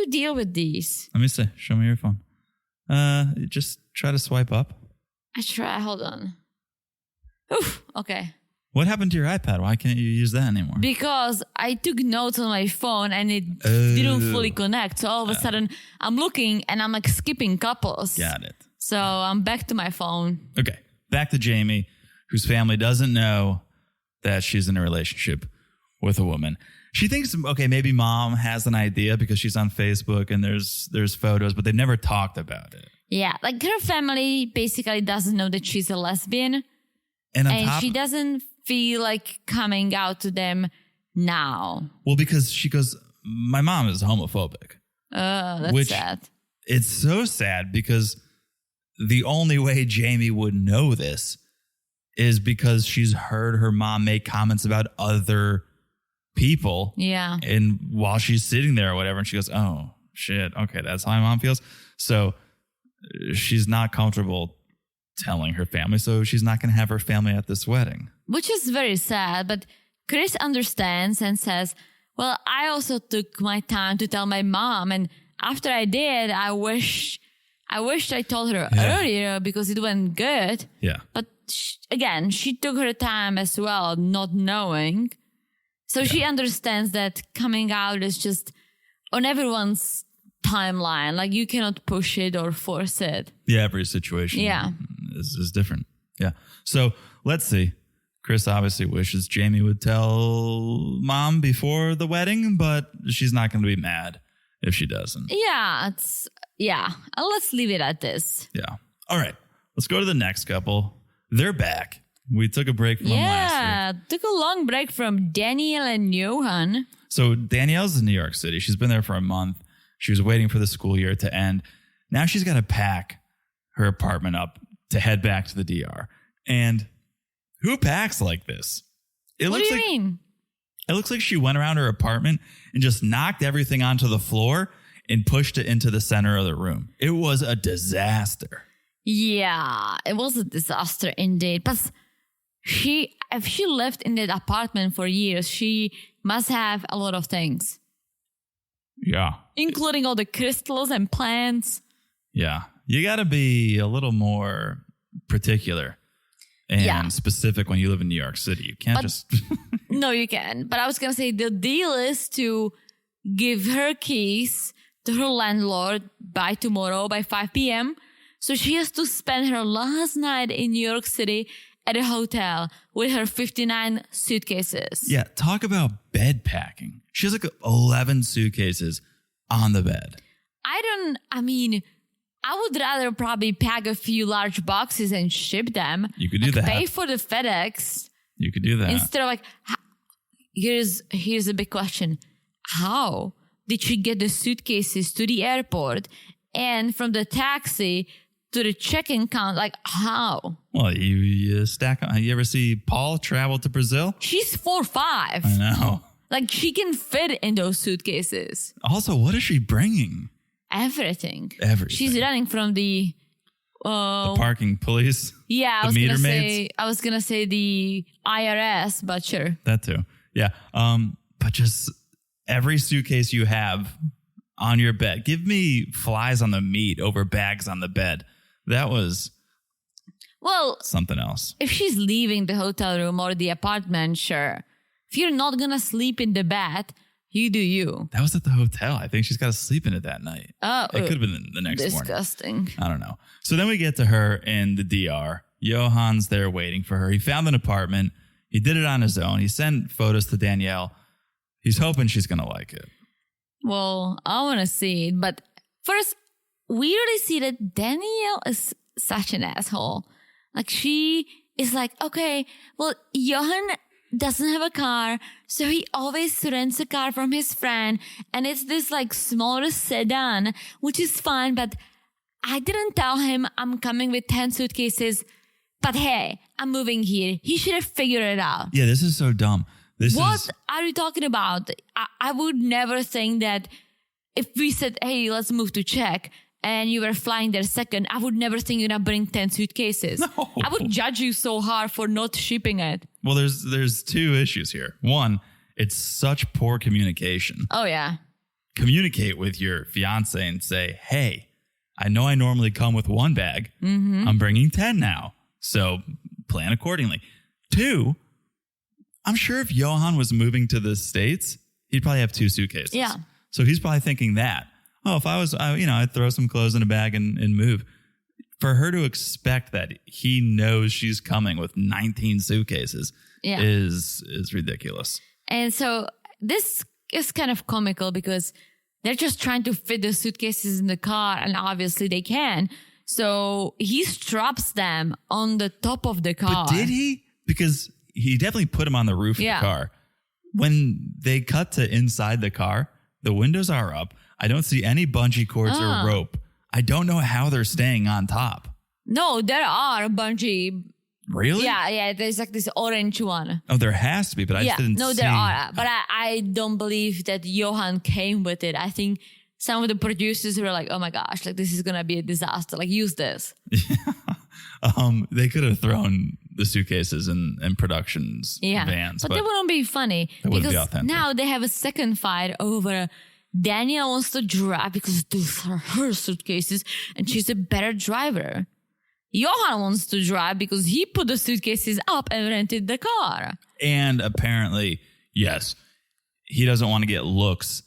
deal with these? Let me see. Show me your phone. Just try to swipe up. I try. Hold on. Oof. Okay. What happened to your iPad? Why can't you use that anymore? Because I took notes on my phone and it didn't fully connect. So all of a sudden I'm looking and I'm like skipping couples. Got it. So I'm back to my phone. Okay. Back to Jeymi, whose family doesn't know that she's in a relationship with a woman. She thinks, okay, maybe mom has an idea because she's on Facebook and there's photos, but they've never talked about it. Yeah. Like her family basically doesn't know that she's a lesbian. And she doesn't feel like coming out to them now. Well, because she goes, my mom is homophobic. That's sad. It's so sad because the only way Jeymi would know this is because she's heard her mom make comments about other people. Yeah. And while she's sitting there or whatever, and she goes, oh, shit. Okay, that's how my mom feels. So she's not comfortable telling her family, so she's not going to have her family at this wedding. Which is very sad, but Kris understands and says, well, I also took my time to tell my mom, and after I did, I wished I told her earlier because it went good. Yeah. But again, she took her time as well, not knowing. So she understands that coming out is just on everyone's timeline. Like you cannot push it or force it. Yeah, every situation is different. Yeah. So let's see. Kris obviously wishes Jeymi would tell mom before the wedding, but she's not going to be mad if she doesn't. Yeah. Let's leave it at this. Yeah. All right. Let's go to the next couple. They're back. We took a break from them last week. Yeah, took a long break from Daniele and Johan. So Danielle's in New York City. She's been there for a month. She was waiting for the school year to end. Now she's got to pack her apartment up to head back to the DR. And who packs like this? What do you mean? It looks like she went around her apartment and just knocked everything onto the floor and pushed it into the center of the room. It was a disaster. Yeah, it was a disaster indeed. But if she lived in that apartment for years, she must have a lot of things. Yeah. Including all the crystals and plants. Yeah. You got to be a little more particular and specific when you live in New York City. You can't just... No, you can. But I was going to say the deal is to give her keys to her landlord by tomorrow, by 5 p.m. So she has to spend her last night in New York City at a hotel with her 59 suitcases. Yeah, talk about bed packing. She has like 11 suitcases on the bed. I would rather probably pack a few large boxes and ship them. You could do that. Pay for the FedEx. You could do that. Instead of here's a big question. How did she get the suitcases to the airport and from the taxi to the check-in count? Like, how? Well, you stack them. You ever see Paul travel to Brazil? She's 4'5". I know. Like, she can fit in those suitcases. Also, what is she bringing? Everything. Everything. She's running from the parking police. Yeah, I was gonna say the IRS, but sure. That too. Yeah. But just every suitcase you have on your bed. Give me flies on the meat over bags on the bed. That was something else. If she's leaving the hotel room or the apartment, sure. If you're not gonna sleep in the bed, you do you. That was at the hotel. I think she's got to sleep in it that night. Oh, it could have been the next morning. Disgusting. I don't know. So then we get to her in the DR. Johan's there waiting for her. He found an apartment. He did it on his own. He sent photos to Danielle. He's hoping she's going to like it. Well, I want to see it. But first, we already see that Danielle is such an asshole. Like, she is like, okay, well, Johan doesn't have a car, so he always rents a car from his friend, and it's this like smaller sedan, which is fine, but I didn't tell him I'm coming with 10 suitcases, but hey, I'm moving here. He should have figured it out. Yeah, this is so dumb. What are you talking about? I would never think that if we said, hey, let's move to Czech, and you were flying there second, I would never think you're going to bring 10 suitcases. No. I would judge you so hard for not shipping it. Well, there's two issues here. One, it's such poor communication. Oh, yeah. Communicate with your fiance and say, hey, I know I normally come with one bag. Mm-hmm. I'm bringing 10 now. So plan accordingly. Two, I'm sure if Johan was moving to the States, he'd probably have 2 suitcases. Yeah. So he's probably thinking that. Oh, if I was, I'd throw some clothes in a bag and move. For her to expect that he knows she's coming with 19 suitcases is ridiculous. And so this is kind of comical because they're just trying to fit the suitcases in the car, and obviously they can. So he straps them on the top of the car. But did he? Because he definitely put them on the roof of the car. When they cut to inside the car, the windows are up. I don't see any bungee cords or rope. I don't know how they're staying on top. No, there are bungee. Really? Yeah. There's like this orange one. Oh, there has to be, but I just didn't see. No, there are. But I don't believe that Johan came with it. I think some of the producers were like, oh my gosh, like this is going to be a disaster. Like, use this. They could have thrown the suitcases in production's vans. But that wouldn't be funny. That wouldn't be authentic. Now they have a second fight over Danielle wants to drive because those are her suitcases and she's a better driver. Johan wants to drive because he put the suitcases up and rented the car. And apparently, yes, he doesn't want to get looks.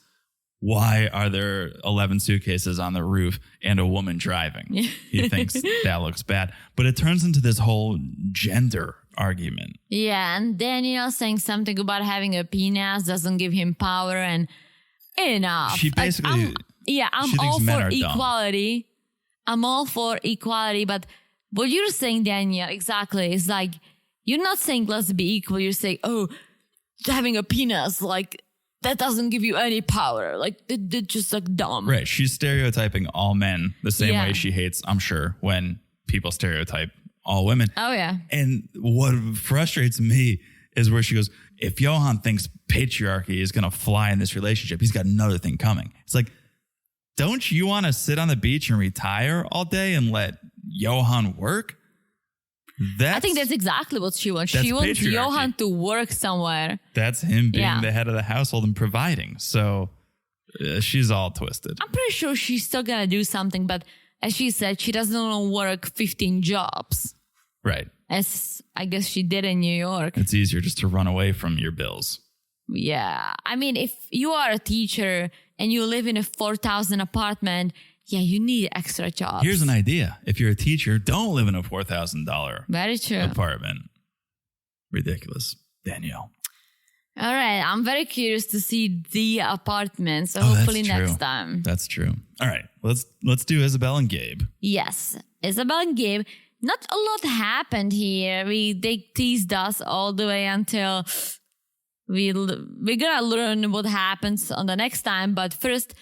Why are there 11 suitcases on the roof and a woman driving? He thinks that looks bad. But it turns into this whole gender argument. Yeah, and Danielle saying something about having a penis doesn't give him power, and enough. She basically... I'm all for equality. I'm all for equality, but what you're saying, Danielle, exactly, is like, you're not saying let's be equal. You're saying, oh, having a penis, like, that doesn't give you any power. Like, they're just like dumb. Right. She's stereotyping all men the same way she hates, I'm sure, when people stereotype all women. Oh, yeah. And what frustrates me is where she goes, if Johan thinks patriarchy is going to fly in this relationship, he's got another thing coming. It's like, don't you want to sit on the beach and retire all day and let Johan work? I think that's exactly what she wants. She wants patriarchy. Johan to work somewhere. That's him being the head of the household and providing. So she's all twisted. I'm pretty sure she's still going to do something, but as she said, she doesn't want to work 15 jobs. Right. As I guess she did in New York. It's easier just to run away from your bills. Yeah. I mean, if you are a teacher and you live in a 4,000 apartment, yeah, you need extra jobs. Here's an idea. If you're a teacher, don't live in a $4,000 Very true. apartment. Ridiculous. Danielle. All right. I'm very curious to see the apartment. So that's hopefully true. next time. That's true. All right. Let's do Isabel and Gabe. Yes. Isabel and Gabe. Not a lot happened here. They teased us all the way until we're gonna learn what happens on the next time. But first,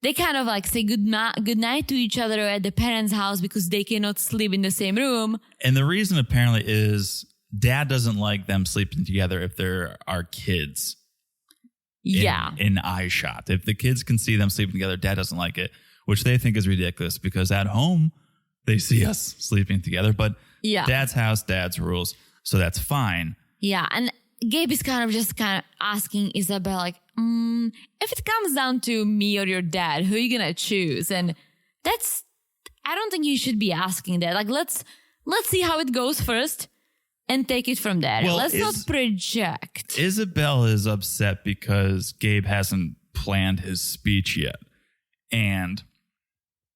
they kind of like say good night to each other at the parents' house because they cannot sleep in the same room. And the reason apparently is dad doesn't like them sleeping together if there are kids. In eye shot. If the kids can see them sleeping together, dad doesn't like it, which they think is ridiculous because at home they see us sleeping together. But dad's house, dad's rules. So that's fine. Yeah. And Gabe is kind of asking Isabel, like, if it comes down to me or your dad, who are you gonna choose? And I don't think you should be asking that. Like, let's see how it goes first and take it from there. Well, let's not project. Isabel is upset because Gabe hasn't planned his speech yet. And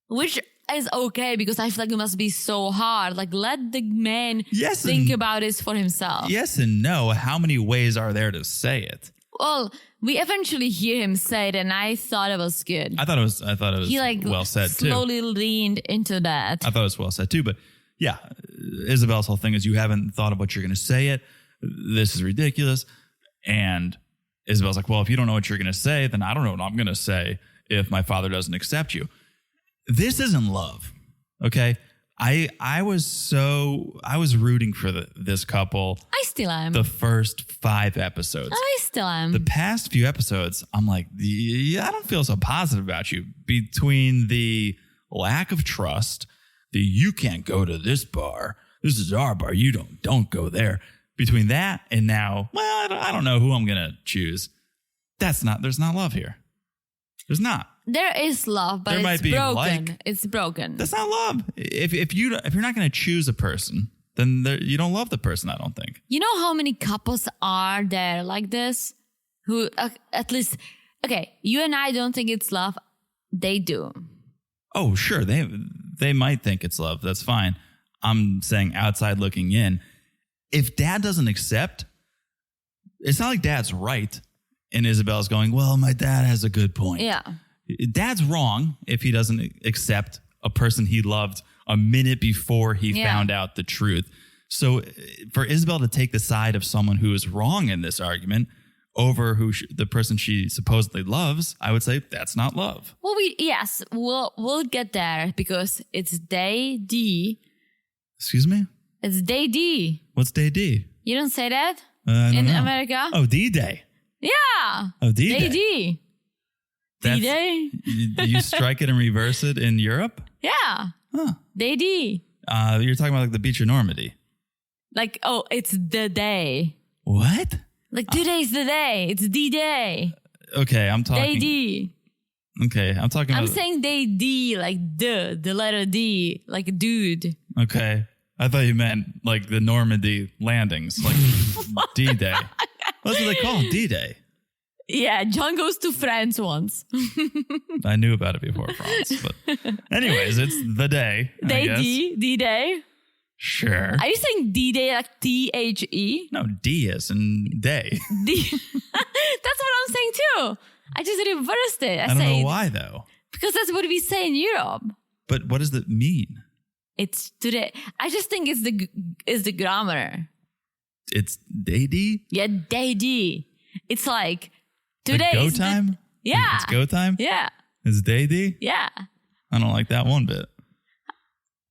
which is okay because I feel like it must be so hard. Like, let the man think about it for himself. Yes and no. How many ways are there to say it? Well, we eventually hear him say it, and I thought it was good. I thought it was he well said too. Slowly leaned into that. I thought it was well said too. But yeah, Isabel's whole thing is you haven't thought of what you're going to say it. This is ridiculous. And Isabel's like, well, if you don't know what you're going to say, then I don't know what I'm going to say if my father doesn't accept you. This isn't love, okay? I was rooting for this couple. I still am. The first 5 episodes. I still am. The past few episodes, I'm like, I don't feel so positive about you. Between the lack of trust, the you can't go to this bar. This is our bar. You don't go there. Between that and now, well, I don't know who I'm gonna choose. There's not love here. There's not. There is love, but it's broken. It's broken. That's not love. If you're not going to choose a person, then you don't love the person. I don't think. You know how many couples are there like this? Who at least, okay, you and I don't think it's love. They do. Oh, sure. They might think it's love. That's fine. I'm saying outside looking in. If dad doesn't accept, it's not like dad's right. And Isabel's going, well, my dad has a good point. Yeah. Dad's wrong if he doesn't accept a person he loved a minute before he found out the truth. So for Isabel to take the side of someone who is wrong in this argument over the person she supposedly loves, I would say that's not love. Well, we'll get there because it's day D. Excuse me? It's day D. What's day D? You don't say that in America? Oh, D-Day. Yeah. Oh, D-Day. Day D. D-Day? You strike it and reverse it in Europe? Yeah. Huh. Day D. You're talking about like the beach of Normandy. Like, oh, it's the day. What? Like today's the day. It's D-Day. Okay, I'm talking. Day D. Okay, I'm talking about. I'm saying day D, like the letter D, like a dude. Okay. I thought you meant like the Normandy landings, like D-Day. That's what they call them, D-Day. Yeah, John goes to France once. I knew about it before France, but anyways, it's the day. Day D, D-Day. Sure. Are you saying D-Day like T-H-E? No, D is in day. D. That's what I'm saying too. I just reversed it. I don't know why though. Because that's what we say in Europe. But what does that mean? It's today. I just think it's the grammar. It's day D? Yeah, day D. It's like today. Like go time? Yeah. It's go time? Yeah. It's day D? Yeah. I don't like that one bit.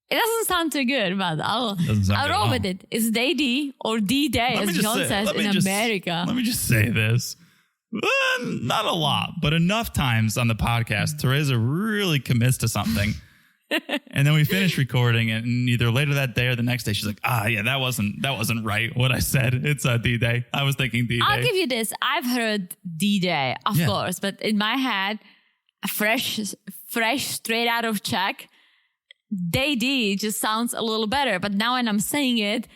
It doesn't sound too good, but I'll Doesn't sound good at roll all. with it. It's day or D-Day, as John says in America. Let me just say this. Not a lot, but enough times on the podcast, Teresa really commits to something. And then we finish recording, and either later that day or the next day, she's like, yeah, that wasn't right what I said. It's D-Day. I was thinking D-Day. I'll give you this. I've heard D-Day, of course, but in my head, fresh, straight out of Czech, Day-D just sounds a little better. But now when I'm saying it,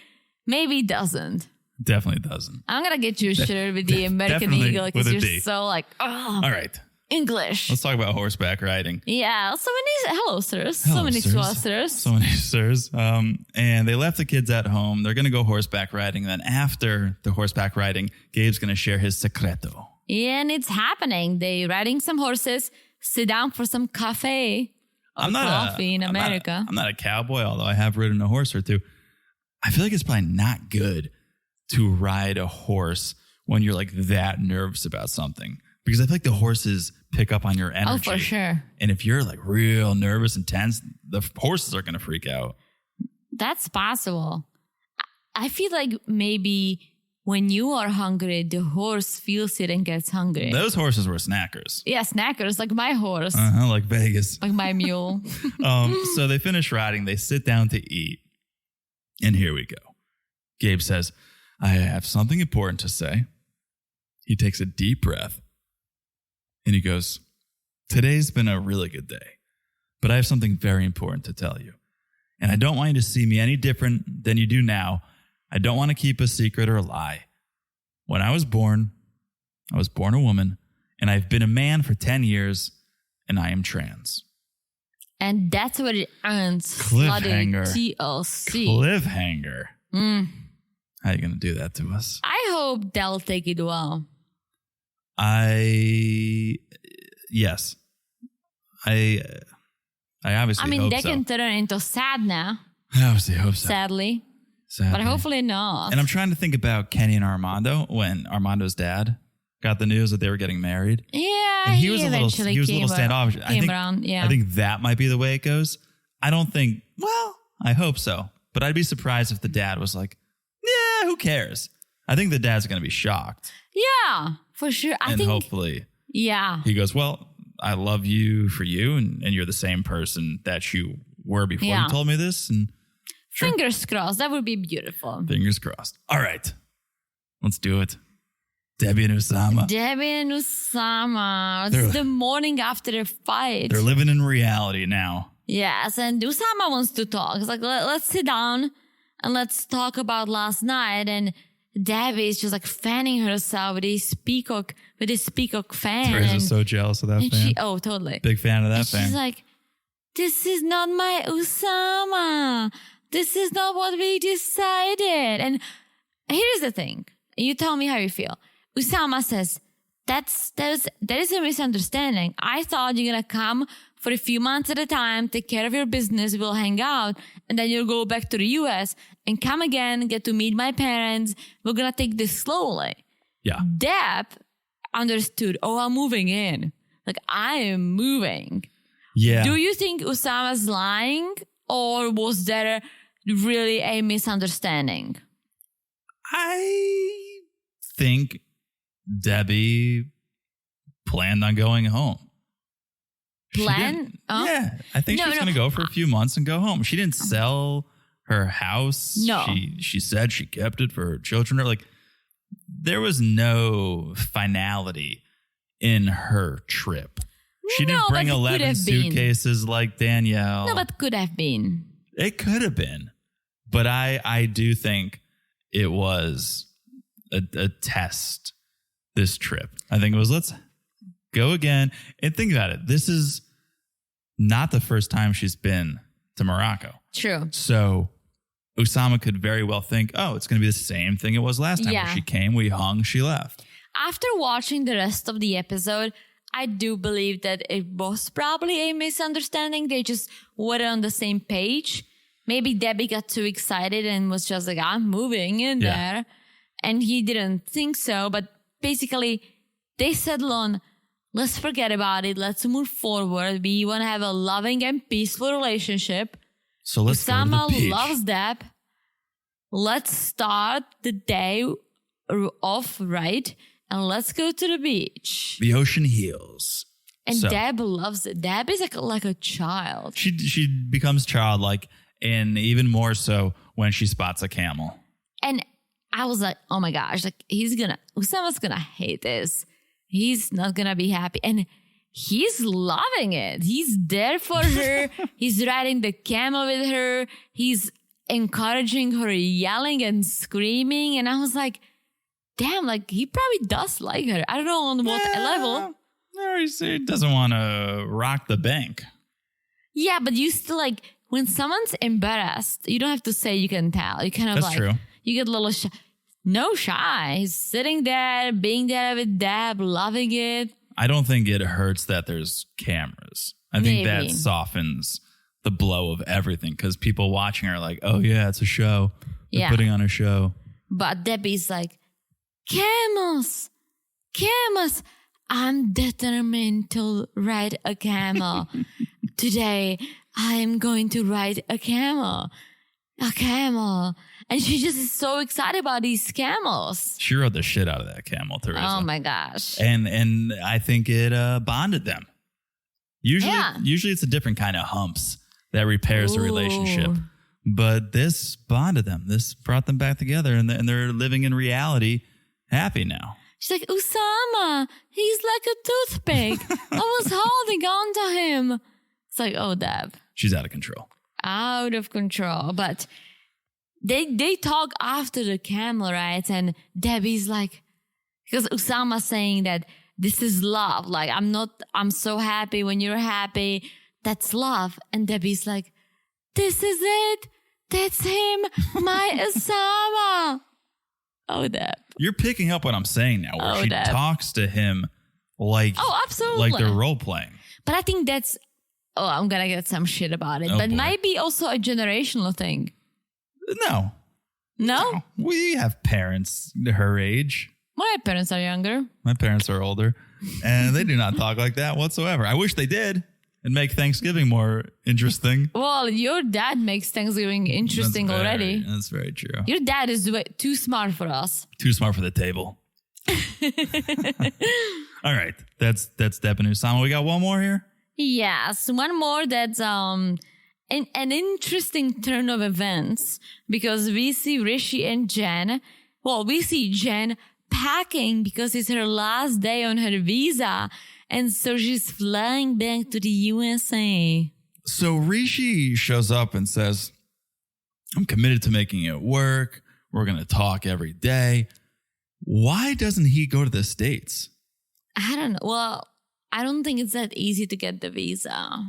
maybe it doesn't. Definitely doesn't. I'm going to get you a shirt with the American Eagle because you're D. so like, All right. English. Let's talk about horseback riding. Yeah. So many, hello, sirs. Hello, so many sirs. to us, sirs. So many sirs. And they left the kids at home. They're going to go horseback riding. Then after the horseback riding, Gabe's going to share his secreto. And it's happening. They riding some horses, sit down for some cafe or coffee in America. I'm not a cowboy, although I have ridden a horse or two. I feel like it's probably not good to ride a horse when you're like that nervous about something. Because I feel like the horses pick up on your energy. Oh, for sure. And if you're like real nervous and tense, the horses are going to freak out. That's possible. I feel like maybe when you are hungry, the horse feels it and gets hungry. Those horses were snackers. Yeah, snackers, like my horse. Like Vegas. Like my mule. So they finish riding. They sit down to eat. And here we go. Gabe says, I have something important to say. He takes a deep breath. And he goes, today's been a really good day, but I have something very important to tell you. And I don't want you to see me any different than you do now. I don't want to keep a secret or a lie. When I was born a woman, and I've been a man for 10 years, and I am trans. And that's what it earns. Cliffhanger. TLC. Cliffhanger. How are you going to do that to us? I hope they'll take it well. Yes. I obviously hope so. They can turn it into sad now. I obviously hope so. Sadly. But hopefully not. And I'm trying to think about Kenny and Armando when Armando's dad got the news that they were getting married. Yeah, And he was a eventually little standoffish. I think that might be the way it goes. I don't think, I hope so. But I'd be surprised if the dad was like, yeah, who cares? I think the dad's going to be shocked. Yeah, for sure. I think hopefully yeah. he goes, well, I love you for you, and you're the same person that you were before you told me this. And sure. Fingers crossed. That would be beautiful. Fingers crossed. All right. Let's do it. Debbie and Oussama. Debbie and Oussama. It's the morning after a fight. They're living in reality now. Yes, and Oussama wants to talk. It's like, let's sit down and let's talk about last night. And Debbie is just like fanning herself with this peacock fan. Teresa's so jealous of that fan. Totally. Big fan of that fan. She's like, this is not my Oussama. This is not what we decided. And here's the thing. You tell me how you feel. Oussama says, that is a misunderstanding. I thought you're going to come for a few months at a time, take care of your business, we'll hang out, and then you'll go back to the US and come again, get to meet my parents. We're going to take this slowly. Yeah. Deb understood, I'm moving in. Like, I am moving. Yeah. Do you think Oussama's lying, or was there really a misunderstanding? I think Debbie planned on going home. Yeah. I think she was going to go for a few months and go home. She didn't sell her house. No. She said she kept it for her children. Like, there was no finality in her trip. She didn't bring 11 suitcases like Danielle. No, but could have been. It could have been. But I do think it was a test, this trip. I think it was, let's go again. And think about it. This is not the first time she's been to Morocco. True. So Oussama could very well think, it's going to be the same thing it was last time. Yeah. Where she came, we hung, she left. After watching the rest of the episode, I do believe that it was probably a misunderstanding. They just weren't on the same page. Maybe Debbie got too excited and was just like, I'm moving in there. And he didn't think so. But basically, they settled on, let's forget about it. Let's move forward. We want to have a loving and peaceful relationship. So let's go to Oussama the beach. loves Deb. Let's start the day off right, and let's go to the beach. The ocean heals. And So, Deb loves it. Deb is like a child. she becomes childlike, and even more so when she spots a camel. And I was like, oh my gosh, like Oussama's gonna hate this. He's not gonna be happy. And he's loving it. He's there for her. He's riding the camel with her. He's encouraging her, yelling and screaming. And I was like, damn, like he probably does like her. I don't know on what level. No, he doesn't want to rock the bank. Yeah, but you still like, when someone's embarrassed, you don't have to say, you can tell. You kind of That's true. You get a little shy. No shy. He's sitting there, being there with Deb, loving it. I don't think it hurts that there's cameras. I think that Maybe. softens the blow of everything because people watching are like, oh yeah, it's a show. They're Yeah. putting on a show. But Debbie's like, camels. I'm determined to ride a camel. Today, I'm going to ride a camel. A camel. And she just is so excited about these camels. She rode the shit out of that camel, Teresa. Oh my gosh. And I think it bonded them. Usually it's a different kind of humps that repairs the relationship. Ooh. But this bonded them. This brought them back together, and they're living in reality, happy now. She's like, Oussama, he's like a toothpick. I was holding on to him. It's like, oh, Deb. She's out of control. Out of control. But they talk after the camel rides, and Debbie's like, because Oussama's saying that this is love. Like, I'm so happy when you're happy. That's love. And Debbie's like, this is it. That's him, my Oussama. Oh, Deb. You're picking up what I'm saying now, where Oh, she Deb. talks to him like, Absolutely. like they're role playing. But I think that's, I'm going to get some shit about it. Oh, but boy. might be also a generational thing. No. No? We have parents her age. My parents are younger. My parents are older, and they do not talk like that whatsoever. I wish they did and make Thanksgiving more interesting. Well, your dad makes Thanksgiving interesting already. That's very true. Your dad is too smart for us. Too smart for the table. All right. That's Deb and Oussama. We got one more here? Yes, one more that's an interesting turn of events because we see Rishi and Jen. Well, we see Jen packing because it's her last day on her visa. And so she's flying back to the USA. So Rishi shows up and says, I'm committed to making it work. We're going to talk every day. Why doesn't he go to the States? I don't know. Well, I don't think it's that easy to get the visa.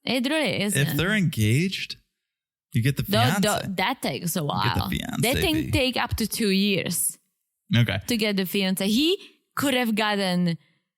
It really isn't. If they're engaged, you get the fiance. That takes a while. the fiancé That can fee. take up to 2 years Okay. to get the fiance. He could have gotten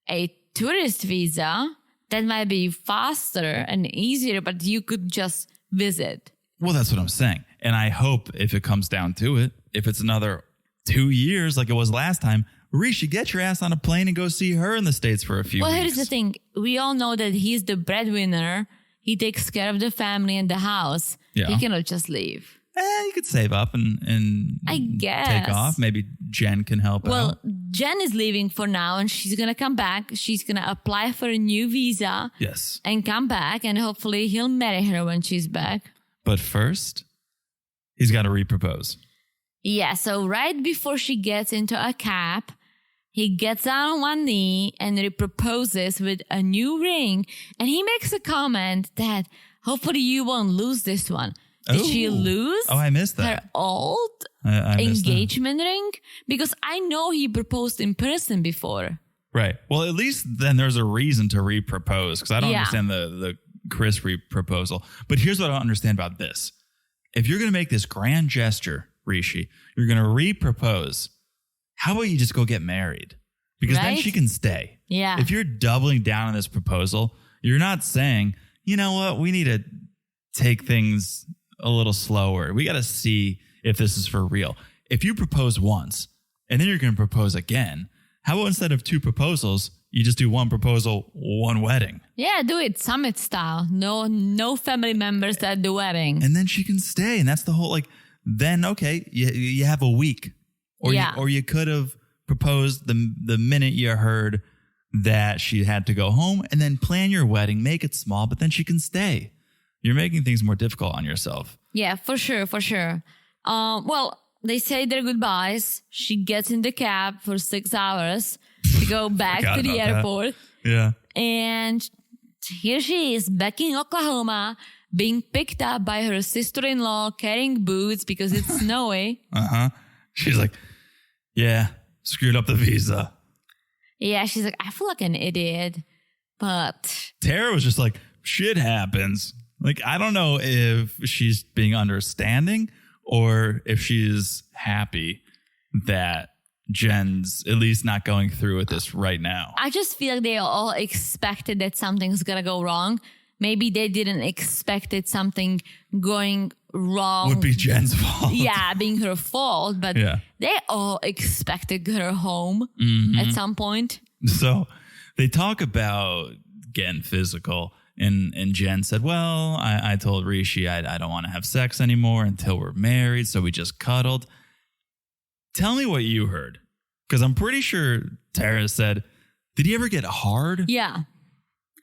a tourist visa. That might be faster and easier, but you could just visit. Well, that's what I'm saying. And I hope if it comes down to it, if it's another 2 years like it was last time, Rishi, get your ass on a plane and go see her in the States for a few Well, weeks. here's the thing. We all know that he's the breadwinner. He takes care of the family and the house. Yeah. He cannot just leave. You could save up and I guess. take off. Maybe Jen can help Well, out. Jen is leaving for now and she's going to come back. She's going to apply for a new visa Yes. and come back. And hopefully he'll marry her when she's back. But first, he's got to repropose. Yeah, so right before she gets into a cab, he gets down on one knee and proposes with a new ring. And he makes a comment that hopefully you won't lose this one. Did she Oh. lose Oh, I missed her that. old I missed that. engagement ring? Because I know he proposed in person before. Right. Well, at least then there's a reason to repropose because I don't Yeah. understand the Kris reproposal. But here's what I don't understand about this. If you're going to make this grand gesture, Rishi, you're going to repropose. How about you just go get married? Because then Right? she can stay. Yeah. If you're doubling down on this proposal, you're not saying, you know what, we need to take things a little slower. We got to see if this is for real. If you propose once and then you're going to propose again, how about instead of 2 proposals, You just do one proposal, one wedding. Yeah, do it summit style. No family members at the wedding. And then she can stay. And that's the whole, like, then, okay, you have a week. Or you could have proposed the minute you heard that she had to go home, and then plan your wedding, make it small, but then she can stay. You're making things more difficult on yourself. Yeah, for sure. Well, they say their goodbyes. She gets in the cab for 6 hours to go back to the airport. That. Yeah. And here she is back in Oklahoma, being picked up by her sister-in-law carrying boots because it's snowy. She's like, yeah, screwed up the visa. Yeah, she's like, I feel like an idiot. But Tara was just like, shit happens. Like, I don't know if she's being understanding or if she's happy that Jen's at least not going through with this right now. I just feel like they all expected that something's going to go wrong. Maybe they didn't expect it something going wrong. Would be Jen's fault. Yeah, being her fault. But they all expected her home at some point. So they talk about getting physical. And Jen said, well, I told Rishi I don't want to have sex anymore until we're married. So we just cuddled. Tell me what you heard. Because I'm pretty sure Tara said, did he ever get hard? Yeah.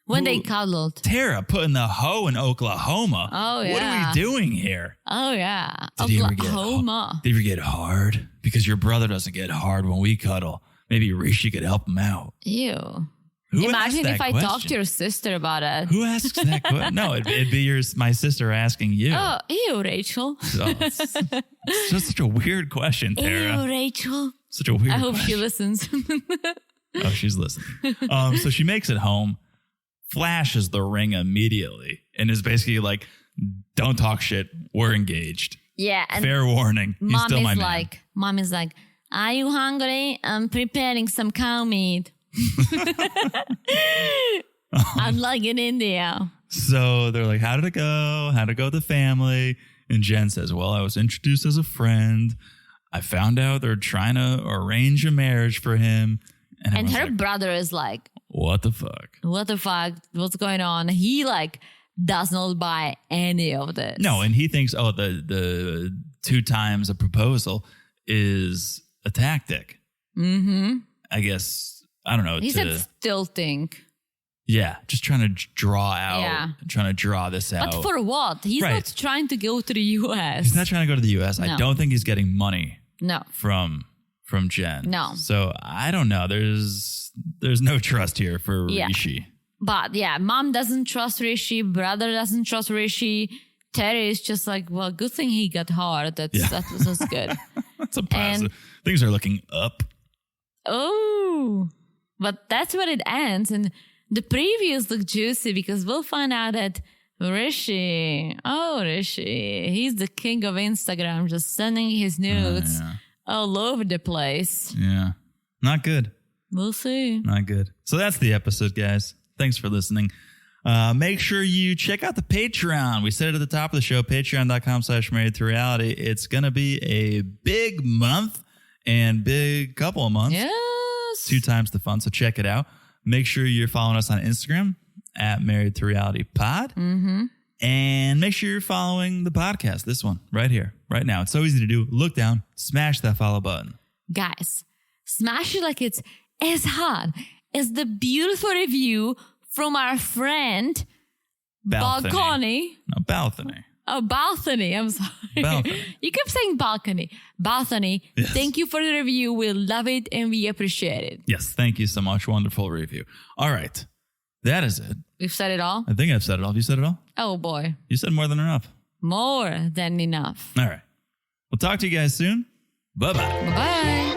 When they cuddled. Tara putting the hoe in Oklahoma. Oh, yeah. What are we doing here? Oh, yeah. Did Oklahoma. Did he ever get hard? Because your brother doesn't get hard when we cuddle. Maybe Rishi could help him out. Ew. Who Imagine if I question? talked to your sister about it. Who asks that question? No, it'd be my sister asking you. Oh, ew, Rachel. So it's just such a weird question, Tara. Ew, Rachel. Such a weird I hope question. she listens. Oh, she's listening. So she makes it home, flashes the ring immediately, and is basically like, don't talk shit. We're engaged. Yeah. And fair warning. He's still my man. Mom is like, are you hungry? I'm preparing some cow meat. Unlike in India. So they're like, how did it go? How'd it go with the family? And Jen says, well, I was introduced as a friend. I found out they're trying to arrange a marriage for him. And her brother is like, what the fuck? What the fuck? What's going on? He does not buy any of this. No, and he thinks, the 2 times a proposal is a tactic. Mm-hmm. I guess, I don't know. He said still think. Yeah, just trying to draw out, trying to draw this out. But for what? He's not trying to go to the U.S. He's not trying to go to the U.S. No. I don't think he's getting money. No. From Jen. No. So I don't know. There's no trust here for Rishi. But yeah, mom doesn't trust Rishi. Brother doesn't trust Rishi. Terry is just like, well, good thing he got hard. That was good. That's a positive. Things are looking up. Oh, but that's where it ends. And the previews look juicy because we'll find out that Rishi, he's the king of Instagram, just sending his nudes all over the place. Yeah. Not good. We'll see. Not good. So that's the episode, guys. Thanks for listening. Make sure you check out the Patreon. We said it at the top of the show, patreon.com/marriedtoreality. It's going to be a big month and big couple of months. Yes. 2 times the fun. So check it out. Make sure you're following us on Instagram at Married to Reality Pod. Mm-hmm. And make sure you're following the podcast, this one right here, right now. It's so easy to do. Look down, smash that follow button. Guys, smash it like it's as hot as the beautiful review from our friend Balcony. No, Balcony. Oh, Balcony. I'm sorry. Balcony. You kept saying balcony. Balcony. Yes. Thank you for the review. We love it and we appreciate it. Yes. Thank you so much. Wonderful review. All right. That is it. We've said it all? I think I've said it all. Have you said it all? Oh, boy. You said more than enough. More than enough. All right. We'll talk to you guys soon. Bye-bye. Bye-bye.